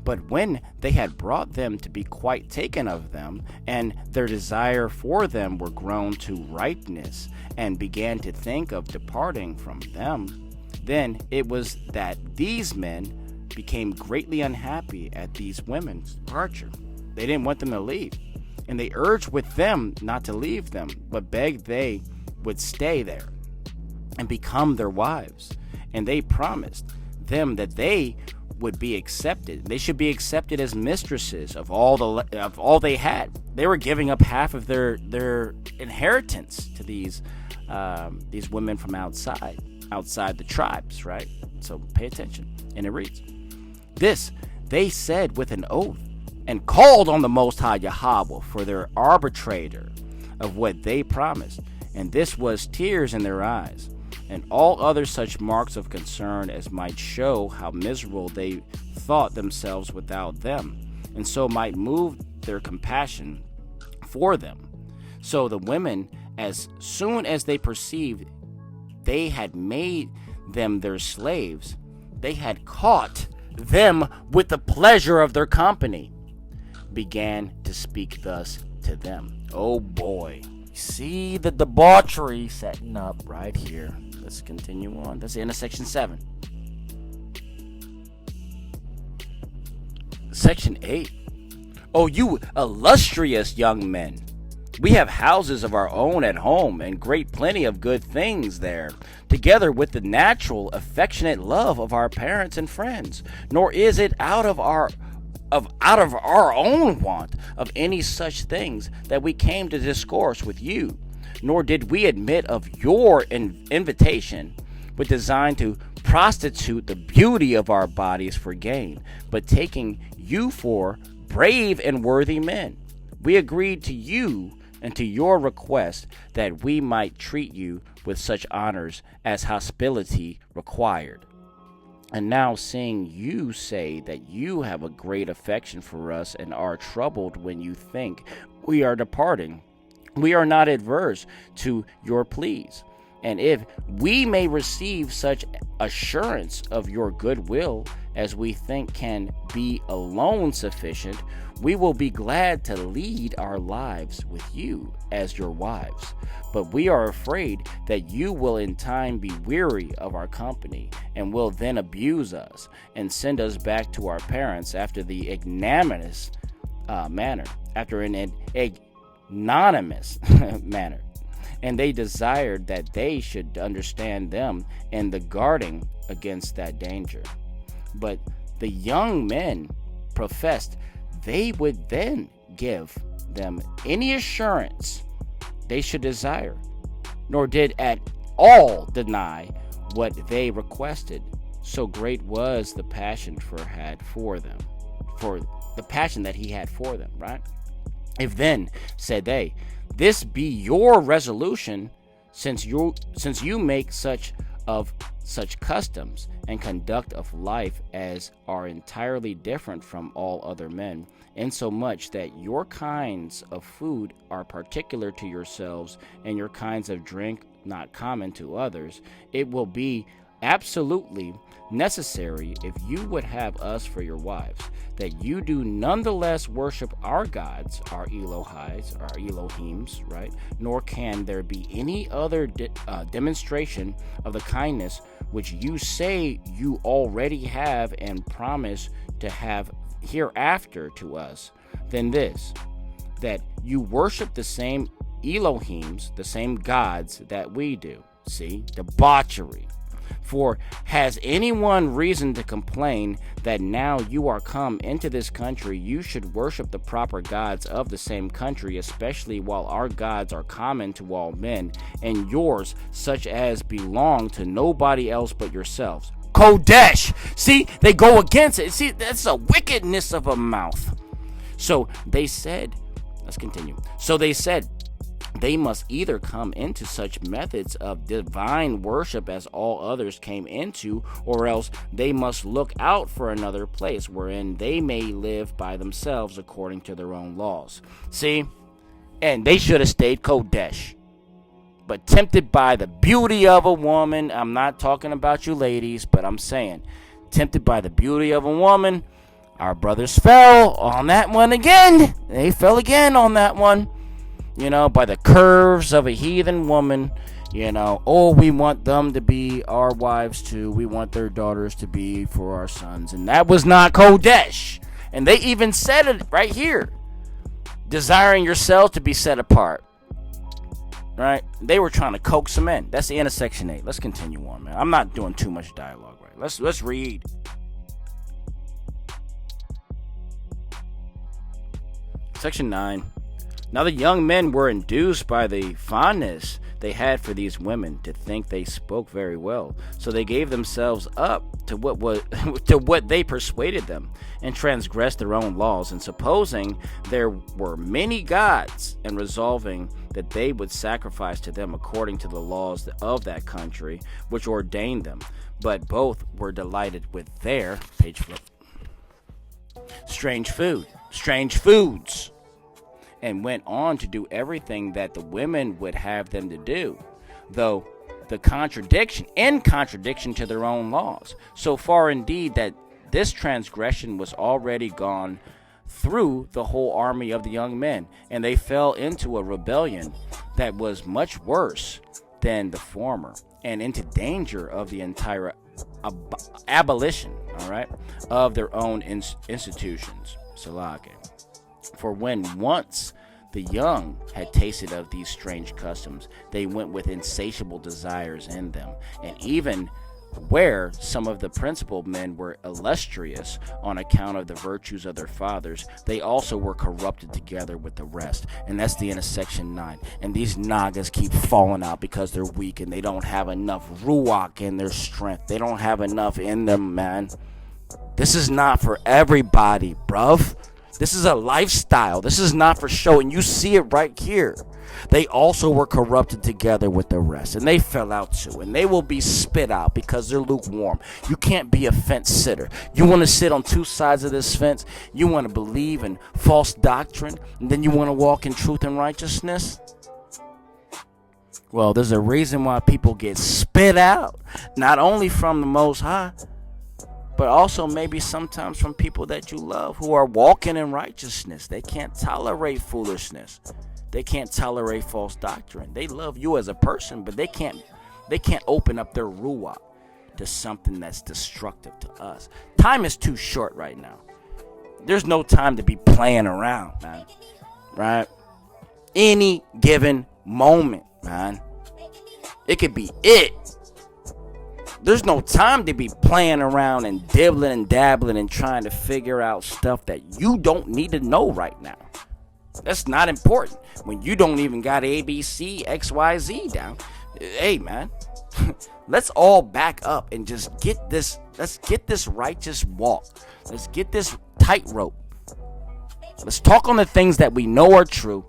But when they had brought them to be quite taken of them, and their desire for them were grown to ripeness, and began to think of departing from them, then it was that these men became greatly unhappy at these women's departure. They didn't want them to leave, and they urged with them not to leave them, but begged they would stay there and become their wives. And they promised them that they would be accepted. They should be accepted as mistresses of all they had. They were giving up half of their inheritance to these women from outside the tribes, right? So pay attention. And it reads, this they said with an oath, and called on the Most High Yahweh for their arbitrator of what they promised. And this was tears in their eyes, and all other such marks of concern as might show how miserable they thought themselves without them, and so might move their compassion for them. So the women, as soon as they perceived they had made them their slaves, they had caught them with the pleasure of their company, began to speak thus to them. Oh boy. See the debauchery setting up right here. Let's continue on. That's the end of section 7. Section 8. Oh, you illustrious young men, we have houses of our own at home, and great plenty of good things there, together with the natural, affectionate love of our parents and friends. Nor is it out of our own want of any such things that we came to discourse with you, nor did we admit of your invitation with design to prostitute the beauty of our bodies for gain, but taking you for brave and worthy men, we agreed to you and to your request that we might treat you with such honors as hospitality required. And now, seeing you say that you have a great affection for us and are troubled when you think we are departing, we are not adverse to your pleas. And if we may receive such assurance of your goodwill as we think can be alone sufficient, we will be glad to lead our lives with you as your wives. But we are afraid that you will in time be weary of our company, and will then abuse us and send us back to our parents after the ignominious manner, after an ignominious manner. And they desired that they should understand them in the guarding against that danger. But the young men professed they would then give them any assurance they should desire, nor did at all deny what they requested. So great was the passion for the passion that he had for them, right? If then, said they, this be your resolution, since you make such customs and conduct of life as are entirely different from all other men, insomuch that your kinds of food are particular to yourselves, and your kinds of drink not common to others, it will be absolutely necessary, if you would have us for your wives, that you do nonetheless worship our gods, our Elohims, our Elohims, right? Nor can there be any other demonstration of the kindness which you say you already have and promise to have hereafter to us, than this, that you worship the same Elohims, the same gods that we do. See, debauchery. For has anyone reason to complain that now you are come into this country, you should worship the proper gods of the same country, especially while our gods are common to all men, and yours such as belong to nobody else but yourselves? Kodesh! See, they go against it. See, that's a wickedness of a mouth. So they said, let's continue. So they said, they must either come into such methods of divine worship as all others came into, or else they must look out for another place wherein they may live by themselves according to their own laws. See? And they should have stayed Kodesh. But tempted by the beauty of a woman, I'm not talking about you ladies, but I'm saying, tempted by the beauty of a woman, our brothers fell on that one again. They fell again on that one. You know, by the curves of a heathen woman, you know, oh, we want them to be our wives too. We want their daughters to be for our sons. And that was not Kodesh. And they even said it right here. Desiring yourself to be set apart. Right? They were trying to coax them in. That's the end of section 8. Let's continue on, man. I'm not doing too much dialogue, right? Let's read. Section 9. Now the young men were induced by the fondness they had for these women to think they spoke very well. So they gave themselves up to what they persuaded them, and transgressed their own laws, and supposing there were many gods, and resolving that they would sacrifice to them according to the laws of that country, which ordained them. But both were delighted with their page flip. Strange foods, and went on to do everything that the women would have them to do, though the in contradiction to their own laws. So far indeed that this transgression was already gone through the whole army of the young men, and they fell into a rebellion that was much worse than the former, and into danger of the entire abolition, all right, of their own institutions. Salake. For when once the young had tasted of these strange customs, they went with insatiable desires in them, and even where some of the principal men were illustrious on account of the virtues of their fathers, they also were corrupted together with the rest. And that's the end of section 9. And these Nagas keep falling out because they're weak and they don't have enough ruach in their strength. They don't have enough in them, man. This is not for everybody, bruv. This is a lifestyle. This is not for show. And you see it right here. They also were corrupted together with the rest, and they fell out too, and they will be spit out because they're lukewarm. You can't be a fence sitter. You want to sit on two sides of this fence. You want to believe in false doctrine, and then you want to walk in truth and righteousness. Well, there's a reason why people get spit out, not only from the Most High, but also maybe sometimes from people that you love who are walking in righteousness. They can't tolerate foolishness. They can't tolerate false doctrine. They love you as a person, but they can't open up their ruach to something that's destructive to us. Time is too short right now. There's no time to be playing around, man. Right? Any given moment, man. It could be it. There's no time to be playing around and dibbling and dabbling and trying to figure out stuff that you don't need to know right now. That's not important when you don't even got A, B, C, X, Y, Z down. Hey, man, let's all back up and just get this. Let's get this righteous walk. Let's get this tightrope. Let's talk on the things that we know are true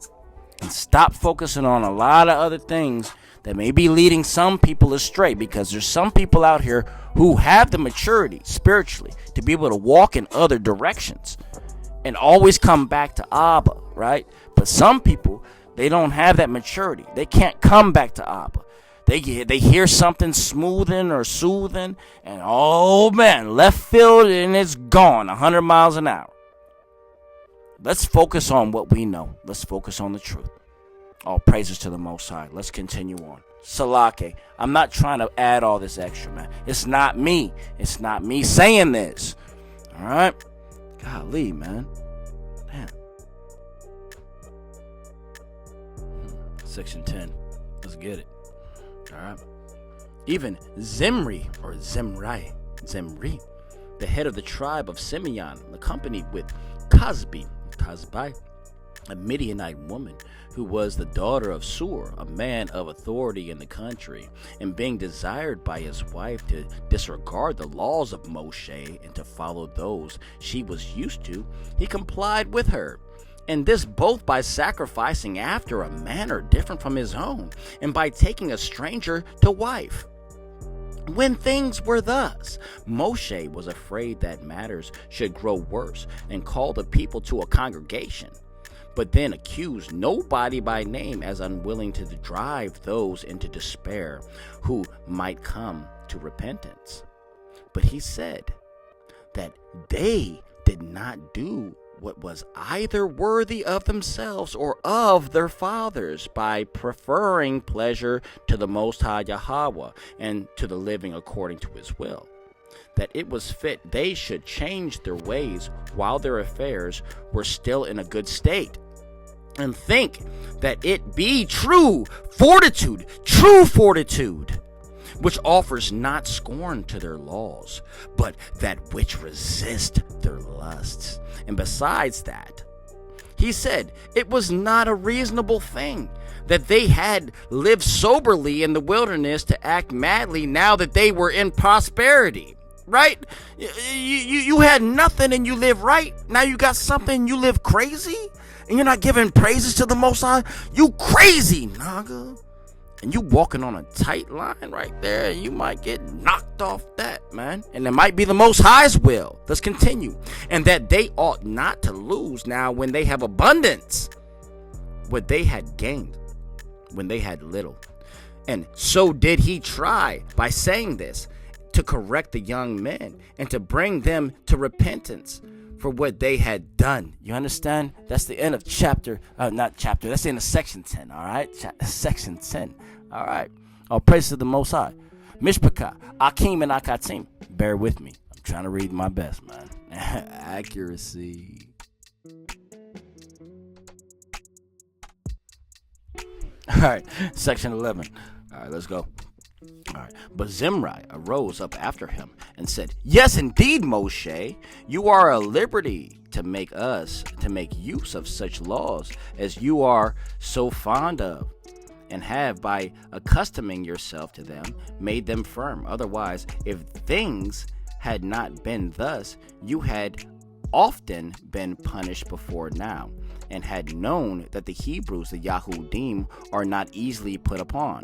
and stop focusing on a lot of other things that may be leading some people astray, because there's some people out here who have the maturity spiritually to be able to walk in other directions and always come back to Abba, right? But some people, they don't have that maturity. They can't come back to Abba. They hear something smoothing or soothing, and oh man, left field, and it's gone 100 miles an hour. Let's focus on what we know. Let's focus on the truth. All praises to the Most High. Let's continue on. Salake. I'm not trying to add all this extra, man. It's not me. It's not me saying this. All right? Golly, man. Damn. Section 10. Let's get it. All right? Even Zimri, the head of the tribe of Simeon, accompanied with Cazbi, a Midianite woman, who was the daughter of Sur, a man of authority in the country, and being desired by his wife to disregard the laws of Moshe and to follow those she was used to, he complied with her. And this both by sacrificing after a manner different from his own, and by taking a stranger to wife. When things were thus, Moshe was afraid that matters should grow worse, and called the people to a congregation, but then accused nobody by name as unwilling to drive those into despair who might come to repentance. But he said that they did not do what was either worthy of themselves or of their fathers, by preferring pleasure to the Most High Yahweh and to the living according to his will. That it was fit they should change their ways while their affairs were still in a good state, and think that it be true fortitude, which offers not scorn to their laws, but that which resist their lusts. And besides that, he said it was not a reasonable thing that they had lived soberly in the wilderness to act madly now that they were in prosperity. Right? You had nothing and you live right. Now you got something and you live crazy? And you're not giving praises to the Most High? You crazy, Naga. And you walking on a tight line right there, and you might get knocked off that, man. And it might be the Most High's will. Let's continue. And that they ought not to lose now when they have abundance what they had gained when they had little. And so did he try by saying this to correct the young men and to bring them to repentance for what they had done. You understand? That's the end of that's the end of section 10, all right? Section 10, all right? All praise to the Most High. Mishpachah, Akim, and Akatim. Bear with me. I'm trying to read my best, man. Accuracy. All right, section 11. All right, let's go. All right. But Zimri arose up after him and said, yes, indeed, Moshe, you are at liberty to make use of such laws as you are so fond of, and have, by accustoming yourself to them, made them firm. Otherwise, if things had not been thus, you had often been punished before now, and had known that the Hebrews, the Yahudim, are not easily put upon.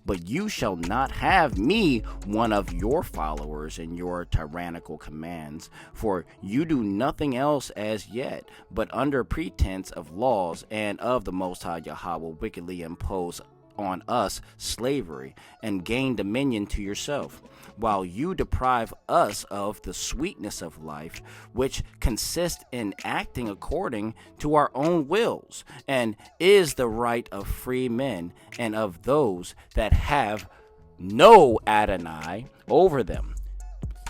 But you shall not have me one of your followers in your tyrannical commands, for you do nothing else as yet, but under pretense of laws and of the Most High Yahweh wickedly impose on us slavery, and gain dominion to yourself, while you deprive us of the sweetness of life, which consists in acting according to our own wills, and is the right of free men and of those that have no Adonai over them.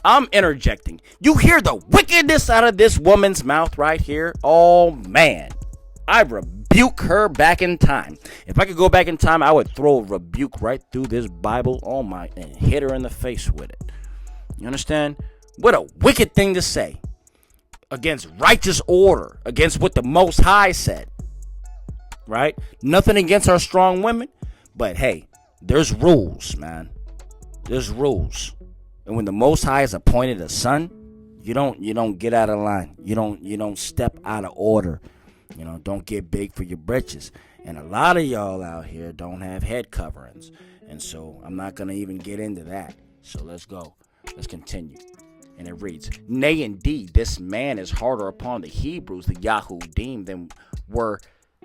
I'm interjecting. You hear the wickedness out of this woman's mouth right here? Oh, man. I rebuke her back in time. If I could go back in time, I would throw a rebuke right through this Bible and hit her in the face with it. You understand? What a wicked thing to say against righteous order, against what the Most High said. Right? Nothing against our strong women, but hey, there's rules, man. There's rules. And when the Most High is appointed a son, you don't get out of line. You don't step out of order. You know, don't get big for your britches. And a lot of y'all out here don't have head coverings. And so I'm not going to even get into that. So let's go. Let's continue. And it reads, nay, indeed, this man is harder upon the Hebrews, the Yahudim, than were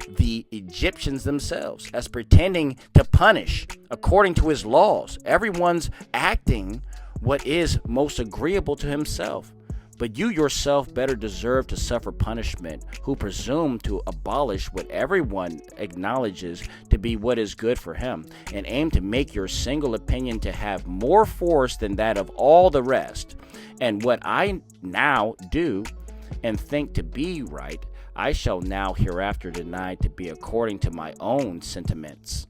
the Egyptians themselves, as pretending to punish according to his laws. Everyone's acting what is most agreeable to himself. But you yourself better deserve to suffer punishment, who presume to abolish what everyone acknowledges to be what is good for him, and aim to make your single opinion to have more force than that of all the rest. And what I now do and think to be right, I shall now hereafter deny to be according to my own sentiments.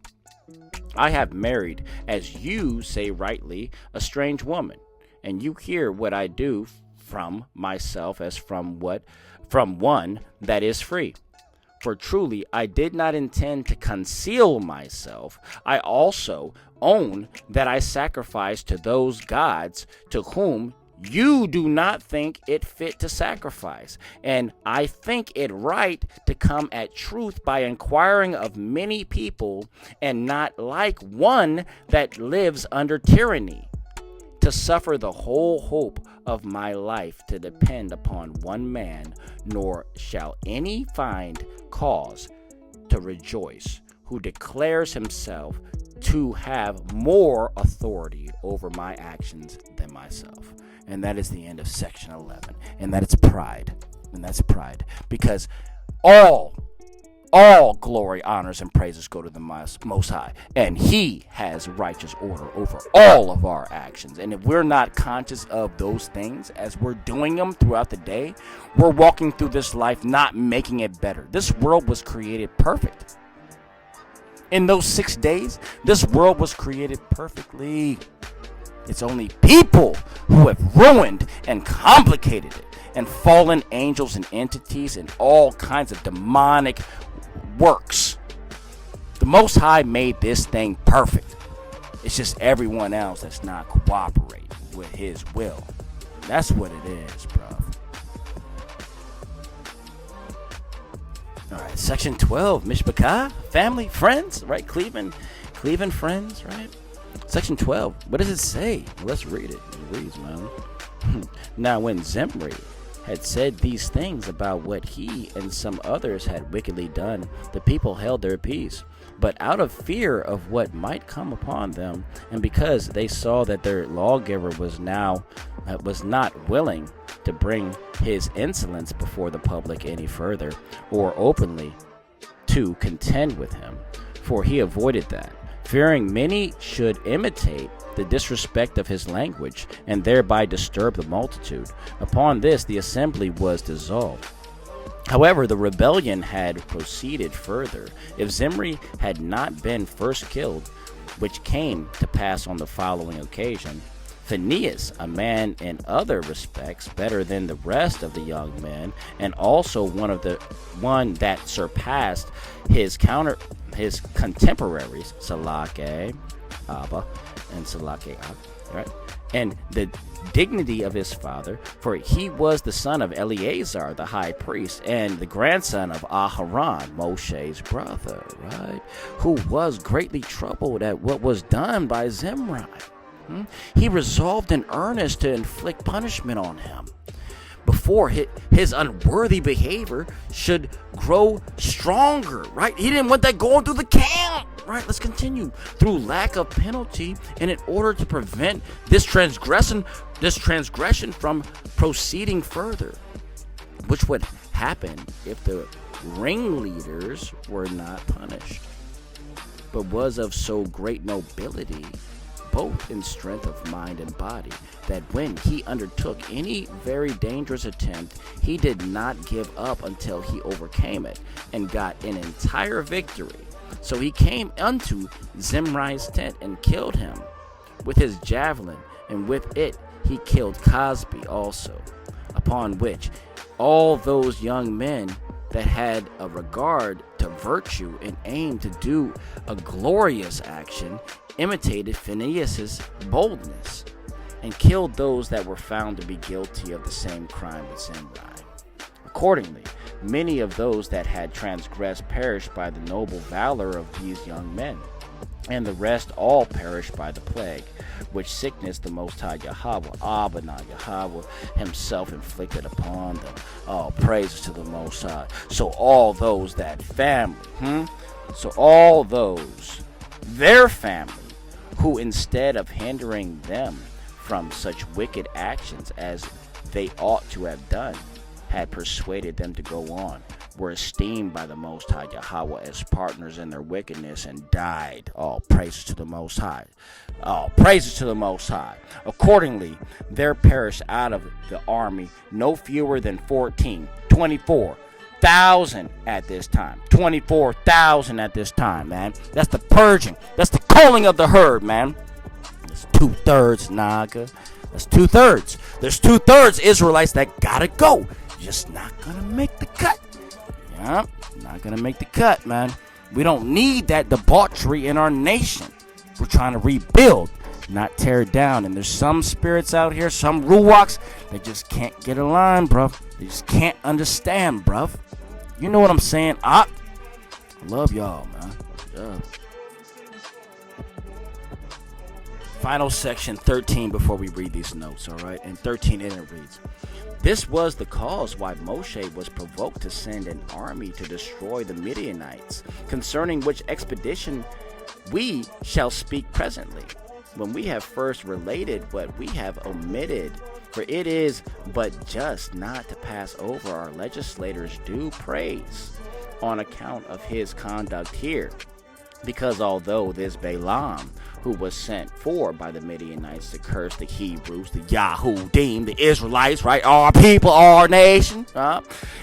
I have married, as you say rightly, a strange woman, and you hear what I do from myself as from one that is free. For truly I did not intend to conceal myself. I also own that I sacrificed to those gods to whom you do not think it fit to sacrifice. And I think it right to come at truth by inquiring of many people, and not like one that lives under tyranny, to suffer the whole hope of my life to depend upon one man, nor shall any find cause to rejoice who declares himself to have more authority over my actions than myself. And that is the end of section 11. And that is pride. And that's pride. Because all glory, honors, and praises go to the Most High. And he has righteous order over all of our actions. And if we're not conscious of those things as we're doing them throughout the day, we're walking through this life not making it better. This world was created perfect. In those 6 days, this world was created perfectly. It's only people who have ruined and complicated it, and fallen angels and entities and all kinds of demonic works. The Most High made this thing perfect. It's just everyone else that's not cooperating with his will. That's what it is, bro. All right, section 12, Mishpachah, family, friends, right? Cleveland friends, right? Section 12, what does it say? Well, let's read it. It reads, man. Now when Zimri had said these things about what he and some others had wickedly done, the people held their peace. But out of fear of what might come upon them, and because they saw that their lawgiver was not willing to bring his insolence before the public any further, or openly to contend with him, for he avoided that, fearing many should imitate the disrespect of his language, and thereby disturb the multitude. Upon this the assembly was dissolved. However, the rebellion had proceeded further. If Zimri had not been first killed, which came to pass on the following occasion, Phinehas, a man in other respects better than the rest of the young men, and also one that surpassed his contemporaries, Salake, Abba, and Salake, right? And the dignity of his father, for he was the son of Eleazar, the high priest, and the grandson of Aharon, Moshe's brother, right? Who was greatly troubled at what was done by Zimri. He resolved in earnest to inflict punishment on him before his unworthy behavior should grow stronger, right? He didn't want that going through the camp, right? Let's continue. Through lack of penalty, and in order to prevent this transgression from proceeding further, which would happen if the ringleaders were not punished, but was of so great nobility, both in strength of mind and body, that when he undertook any very dangerous attempt, he did not give up until he overcame it and got an entire victory. So he came unto Zimri's tent and killed him with his javelin, and with it he killed Cosbi also. Upon which all those young men that had a regard to virtue and aimed to do a glorious action imitated Phinehas's boldness, and killed those that were found to be guilty of the same crime with Zimri. Accordingly, many of those that had transgressed perished by the noble valor of these young men, and the rest all perished by the plague, which sickness the Most High Yahweh, Abana Yahweh himself inflicted upon them. All praises to the Most High. So all those that family, their family, who instead of hindering them from such wicked actions as they ought to have done, had persuaded them to go on, were esteemed by the Most High Yahweh as partners in their wickedness, and died. All praises to the Most High. All praises to the Most High. Accordingly, there perished out of the army no fewer than 24,000 at this time. 24,000 at this time, man. That's the purging. That's the culling of the herd, man. That's 2/3, Naga. That's 2/3. There's 2/3 Israelites that gotta go. Just not gonna make the cut. Yeah, not gonna make the cut, man. We don't need that debauchery in our nation. We're trying to rebuild, not tear down. And there's some spirits out here, some ruachs, that just can't get a line, bro. They just can't understand, bro. You know what I'm saying? I love y'all, man. Yeah. Final section 13 before we read these notes, all right? And 13 in it reads, this was the cause why Moshe was provoked to send an army to destroy the Midianites, concerning which expedition we shall speak presently, when we have first related what we have omitted. For it is but just not to pass over our legislators' due praise on account of his conduct here. Because although this Balaam, who was sent for by the Midianites to curse the Hebrews, the Yahudim, the Israelites, right? Our people, our nation.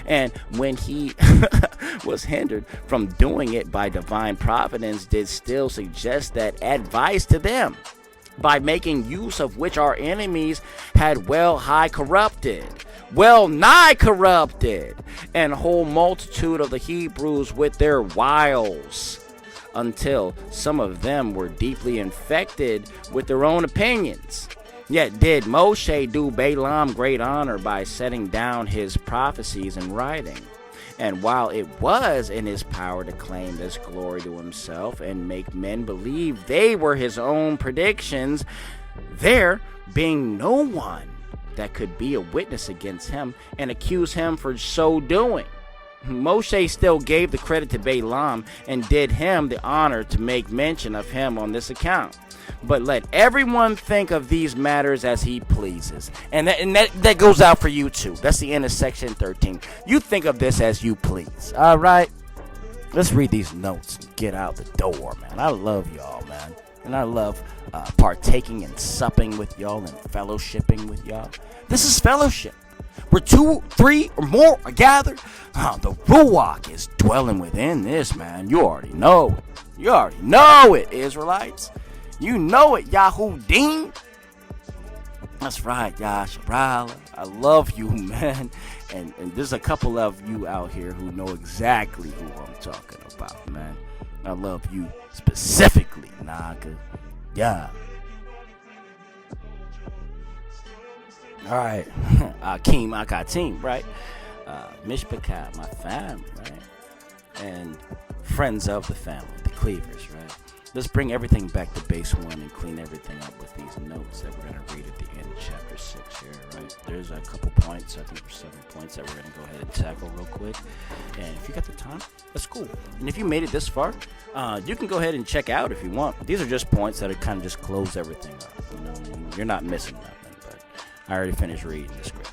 And when he was hindered from doing it by divine providence, did still suggest that advice to them, by making use of which our enemies had well nigh corrupted, and whole multitude of the Hebrews with their wiles, until some of them were deeply infected with their own opinions. Yet did Moshe do Balaam great honor by setting down his prophecies in writing. And while it was in his power to claim this glory to himself and make men believe they were his own predictions, there being no one that could be a witness against him and accuse him for so doing. Moshe still gave the credit to Balaam and did him the honor to make mention of him on this account. But let everyone think of these matters as he pleases. And that goes out for you too. That's the end of section 13. You think of this as you please. All right? Let's read these notes and get out the door, man. I love y'all, man. And I love partaking and supping with y'all and fellowshipping with y'all. This is fellowship. Where 2, 3, or more are gathered, the Ruach is dwelling within this, man. You already know it. You already know it, Israelites. You know it, Yahudim. That's right, Yasharala. I love you, man. And there's a couple of you out here who know exactly who I'm talking about, man. I love you specifically, Naga. Yeah. All right, Akeem Akatim, right? Mishpakat, my fam, right? And friends of the family, the Cleavers, right? Let's bring everything back to base 1 and clean everything up with these notes that we're going to read at the end of chapter 6 here, right? There's a couple points, I think there's 7 points that we're going to go ahead and tackle real quick. And if you got the time, that's cool. And if you made it this far, you can go ahead and check out if you want. These are just points that are kind of just close everything up. You know, you're not missing nothing. I already finished reading the script.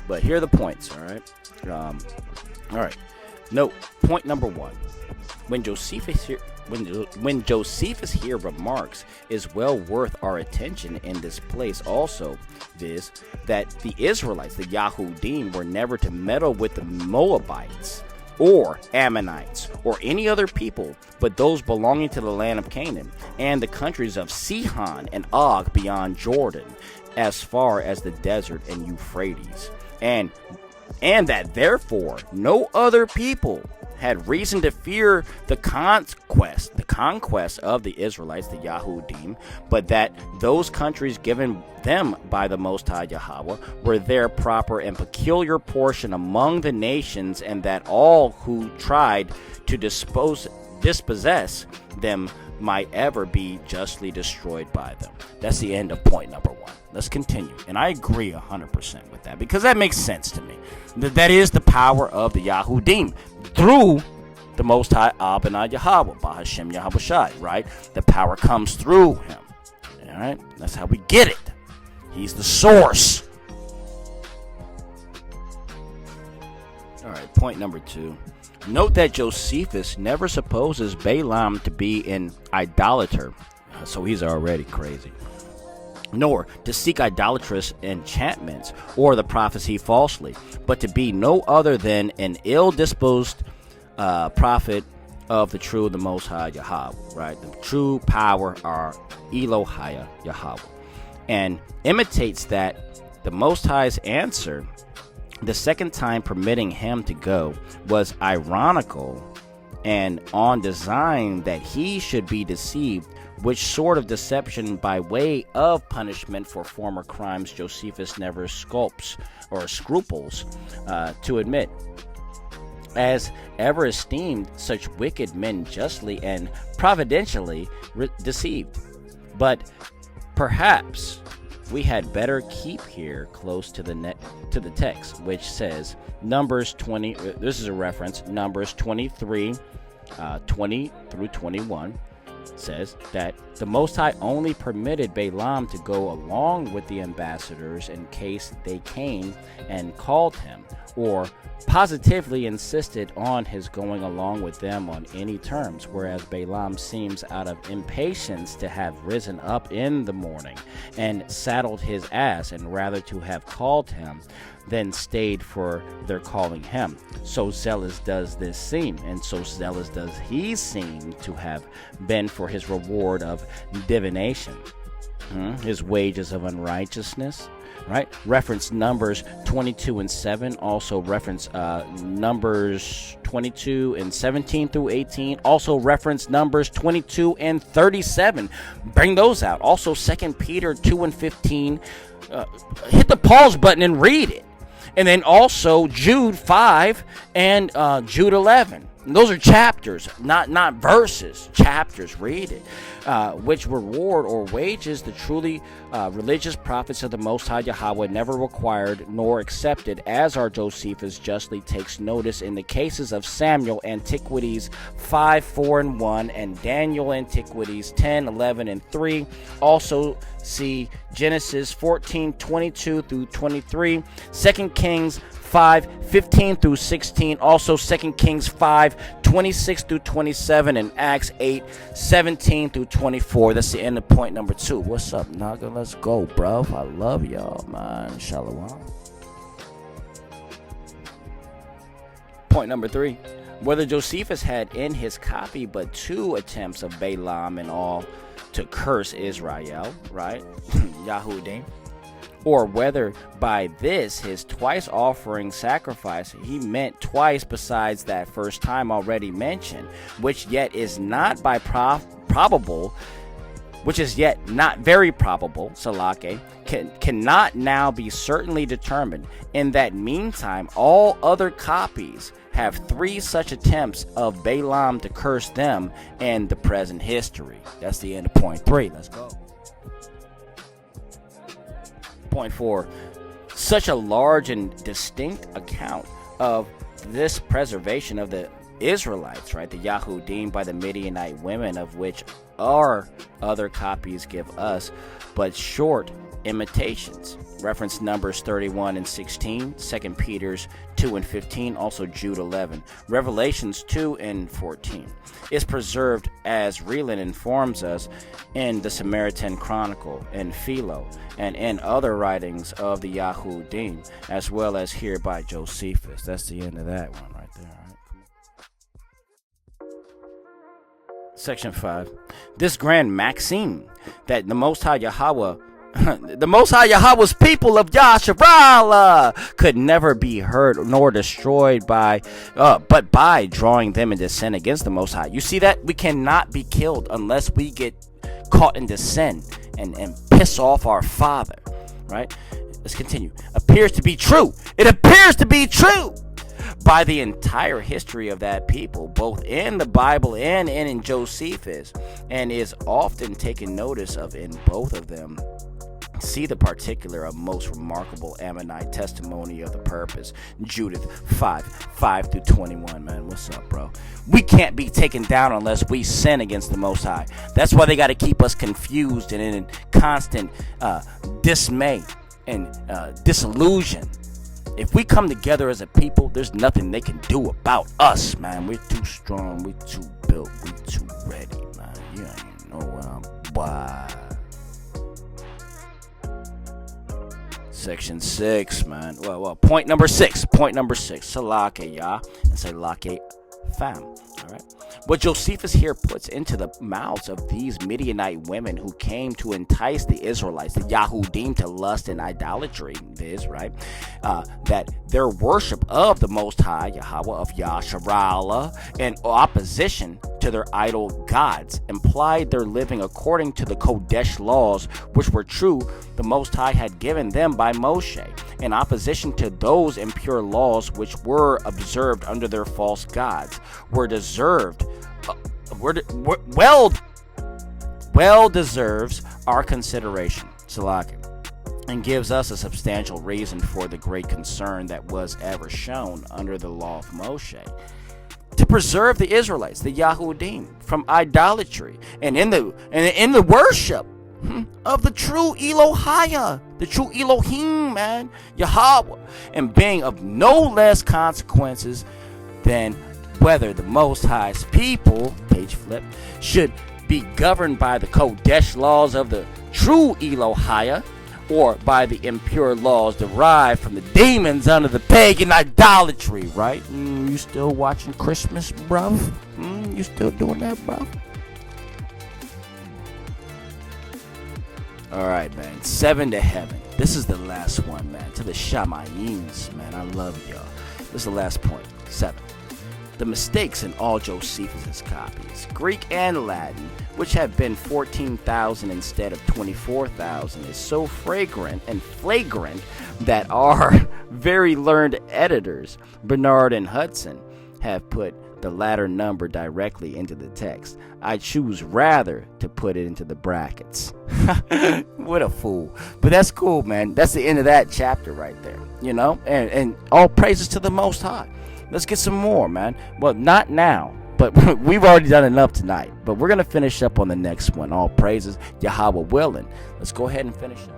But here are the points, all right? All right. Note, point number 1. When Josephus here remarks is well worth our attention in this place also, viz. That the Israelites, the Yahudim, were never to meddle with the Moabites or Ammonites or any other people but those belonging to the land of Canaan and the countries of Sihon and Og beyond Jordan, as far as the desert and Euphrates, and that therefore no other people had reason to fear the conquest of the Israelites, the Yahudim, but that those countries given them by the Most High Yahweh were their proper and peculiar portion among the nations, and that all who tried to dispossess them might ever be justly destroyed by them. That's the end of point number 1. Let's continue. And I agree 100% with that, because that makes sense to me. That is the power of the Yahudim through the Most High Abinah Yahweh, Bahashem Yahweh Shai, right? The power comes through him. All right? That's how we get it. He's the source. All right, point number 2. Note that Josephus never supposes Balaam to be an idolater, so he's already crazy, nor to seek idolatrous enchantments or the prophecy falsely, but to be no other than an ill-disposed prophet of the true, the Most High Yahweh, right? The true power are Elohia Yahweh, and imitates that the Most High's answer the second time permitting him to go was ironical and on design that he should be deceived, which sort of deception by way of punishment for former crimes Josephus never scruples to admit, as ever esteemed such wicked men justly and providentially deceived. But perhaps we had better keep here close to the text, which says Numbers 20. This is a reference. Numbers 23, 20 through 21 says that the Most High only permitted Balaam to go along with the ambassadors in case they came and called him, or positively insisted on his going along with them on any terms, whereas Balaam seems out of impatience to have risen up in the morning and saddled his ass, and rather to have called him than stayed for their calling him. So zealous does this seem, and so zealous does he seem to have been for his reward of divination, his wages of unrighteousness, right? Reference Numbers 22 and 7. Also reference Numbers 22 and 17 through 18. Also reference Numbers 22 and 37. Bring those out. Also 2 Peter 2 and 15. Hit the pause button and read it. And then also Jude 5 and Jude 11. And those are chapters, not verses. Chapters, read it. Which reward or wages the truly religious prophets of the Most High Yahweh never required nor accepted, as our Josephus justly takes notice in the cases of Samuel, Antiquities 5, 4, and 1, and Daniel, Antiquities 10, 11, and 3. Also see Genesis 14, 22 through 23, 2 Kings 5, 15 through 16, also 2 Kings 5, 26 through 27, and Acts 8, 17 through 24. That's the end of point number 2. What's up, Naga? Let's go, bro. I love y'all, man. Shalom. Point number 3. Whether Josephus had in his copy but 2 attempts of Balaam in all to curse Israel, right? Yahudim. Or whether by this his twice offering sacrifice he meant twice besides that first time already mentioned, which yet is not by probable, which is yet not very probable, Salake, cannot now be certainly determined. In that meantime, all other copies have 3 such attempts of Balaam to curse them in the present history. That's the end of point 3. Let's go. Point 4. Such a large and distinct account of this preservation of the Israelites, right, the Yahudim by the Midianite women, of which our other copies give us but short imitations. Reference Numbers 31 and 16, 2 Peter's 2 and 15, also Jude 11, Revelations 2 and 14. Is preserved, as Reland informs us, in the Samaritan Chronicle, in Philo, and in other writings of the Yahudim, as well as here by Josephus. That's the end of that one right there. All right? Section 5. This grand maxim that the Most High Yahweh the Most High Yahweh's people of Yasharallah could never be hurt nor destroyed but by drawing them into sin against the Most High. You see that? We cannot be killed unless we get caught into sin and piss off our Father, right? Let's continue. Appears to be true. It appears to be true by the entire history of that people, both in the Bible and in Josephus, and is often taken notice of in both of them. See the particular of most remarkable Ammonite testimony of the purpose. Judith 5 through 21, man. What's up, bro? We can't be taken down unless we sin against the Most High. That's why they got to keep us confused and in constant dismay and disillusion. If we come together as a people, there's nothing they can do about us, man. We're too strong. We're too built. We're too ready, man. You don't even know what I'm by. Section 6, man. Well, point number 6. Salake, Yah, and Salake, fam. All right. What Josephus here puts into the mouths of these Midianite women who came to entice the Israelites, the Yahudim, to lust and idolatry, is right, that their worship of the Most High Yahweh of Yasharallah in opposition to their idol gods implied their living according to the Kodesh laws, which were true the Most High had given them by Moshe, in opposition to those impure laws which were observed under their false gods, well deserves our consideration, Salake, and gives us a substantial reason for the great concern that was ever shown under the law of Moshe, to preserve the Israelites, the Yahudim, from idolatry and in the worship of the true Elohia, the true Elohim, man, Yahweh, and being of no less consequences than whether the Most High's people, page flip, should be governed by the Kodesh laws of the true Elohia, or by the impure laws derived from the demons under the pagan idolatry, right? You still watching Christmas, bruv? You still doing that, bruv? Alright, man. 7 to heaven. This is the last one, man. To the Shamayins, man. I love y'all. This is the last point. 7. The mistakes in all Josephus' copies, Greek and Latin, which have been 14,000 instead of 24,000, is so flagrant that our very learned editors, Bernard and Hudson, have put the latter number directly into the text. I choose rather to put it into the brackets. What a fool. But that's cool, man. That's the end of that chapter right there, you know? And all praises to the Most High. Let's get some more, man. Well, not now, but we've already done enough tonight. But we're going to finish up on the next one. All praises, Yahweh willing. Let's go ahead and finish up.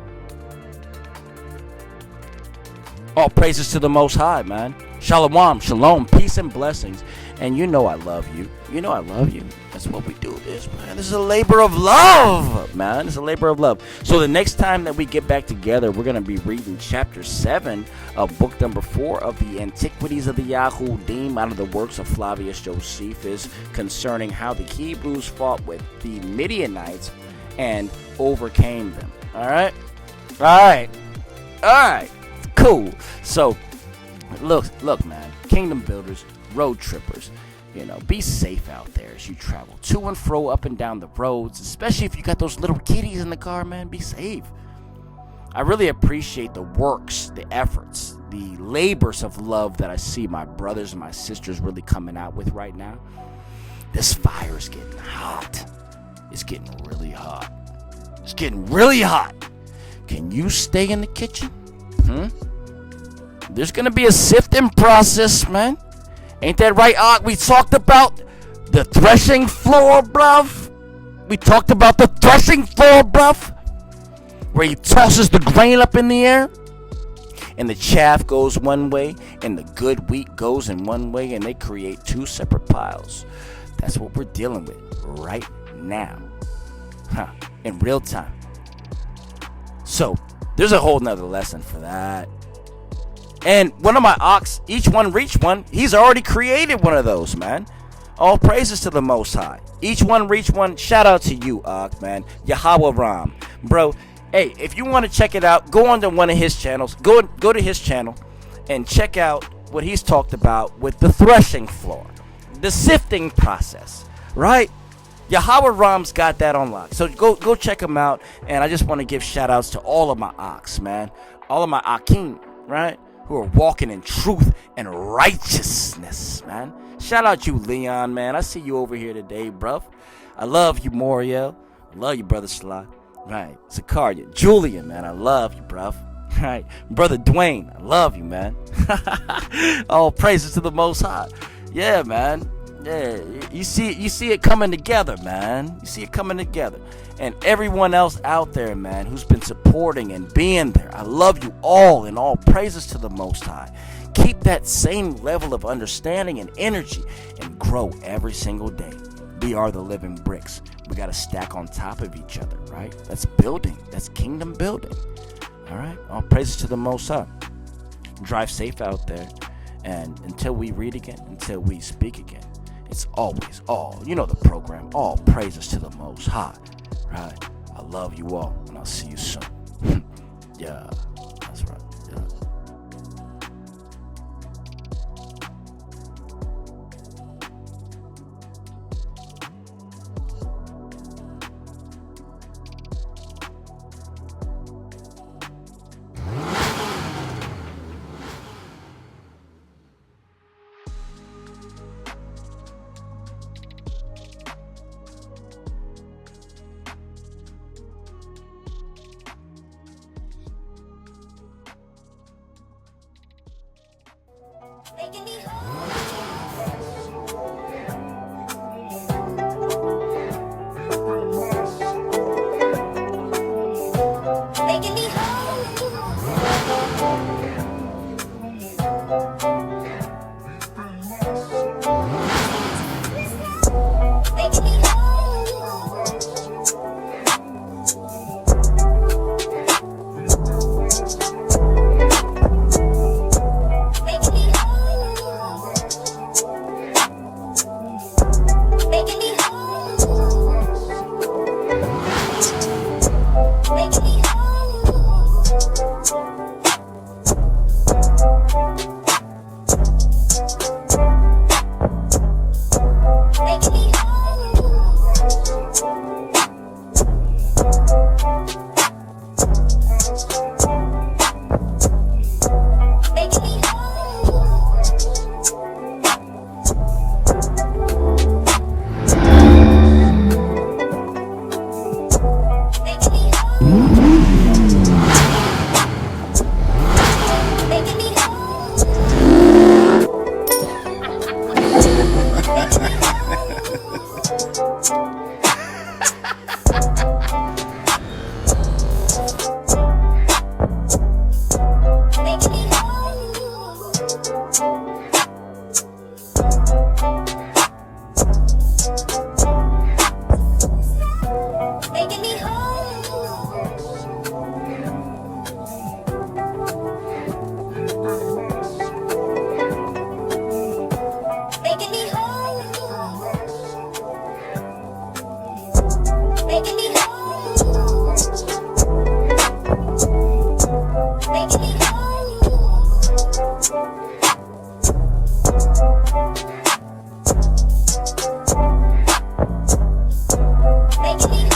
All praises to the Most High, man. Shalom, shalom, peace and blessings. And you know I love you. You know I love you. That's what we do this, man. This is a labor of love, man. It's a labor of love. So the next time that we get back together, we're going to be reading chapter 7 of book number 4 of the Antiquities of the Yahudim out of the works of Flavius Josephus concerning how the Hebrews fought with the Midianites and overcame them. All right? All right. Cool. So, look, man. Kingdom builders, road trippers, you know, be safe out there as you travel to and fro up and down the roads, especially if you got those little kitties in the car, man. Be safe. I really appreciate the works, the efforts, the labors of love that I see my brothers and my sisters really coming out with right now. This fire is getting hot. It's getting really hot. It's getting really hot. Can you stay in the kitchen? There's gonna be a sifting process, man. Ain't that right, Ak? We talked about the threshing floor, bruv. We talked about the threshing floor, bruv. Where he tosses the grain up in the air. And the chaff goes one way. And the good wheat goes in one way. And they create two separate piles. That's what we're dealing with right now. In real time. So, there's a whole nother lesson for that. And one of my ox, each one reach one, he's already created one of those, man. All praises to the Most High. Each one reach one. Shout out to you, Ox, man. Yahweh Ram. Bro, hey, if you want to check it out, go on to one of his channels. Go to his channel and check out what he's talked about with the threshing floor. The sifting process, right? Yahweh Ram's got that on lock. So go check him out. And I just want to give shout outs to all of my ox, man. All of my akim, right? Who are walking in truth and righteousness, man. Shout out you, Leon, man. I see you over here today, bruv. I love you, Moriel. I love you, brother Salake. Right. Zakaria. Julian, man. I love you, bruv. Right. Brother Dwayne. I love you, man. All praises to the Most High. Yeah, man. Yeah. You see it coming together, man. You see it coming together. And everyone else out there, man, who's been supporting and being there. I love you all, and all praises to the Most High. Keep that same level of understanding and energy and grow every single day. We are the living bricks. We got to stack on top of each other, right? That's building. That's kingdom building. All right? All praises to the Most High. Drive safe out there. And until we read again, until we speak again, it's always all, you know the program, all praises to the Most High. Right. I love you all, and I'll see you soon. Yeah, that's right. Yeah. Making me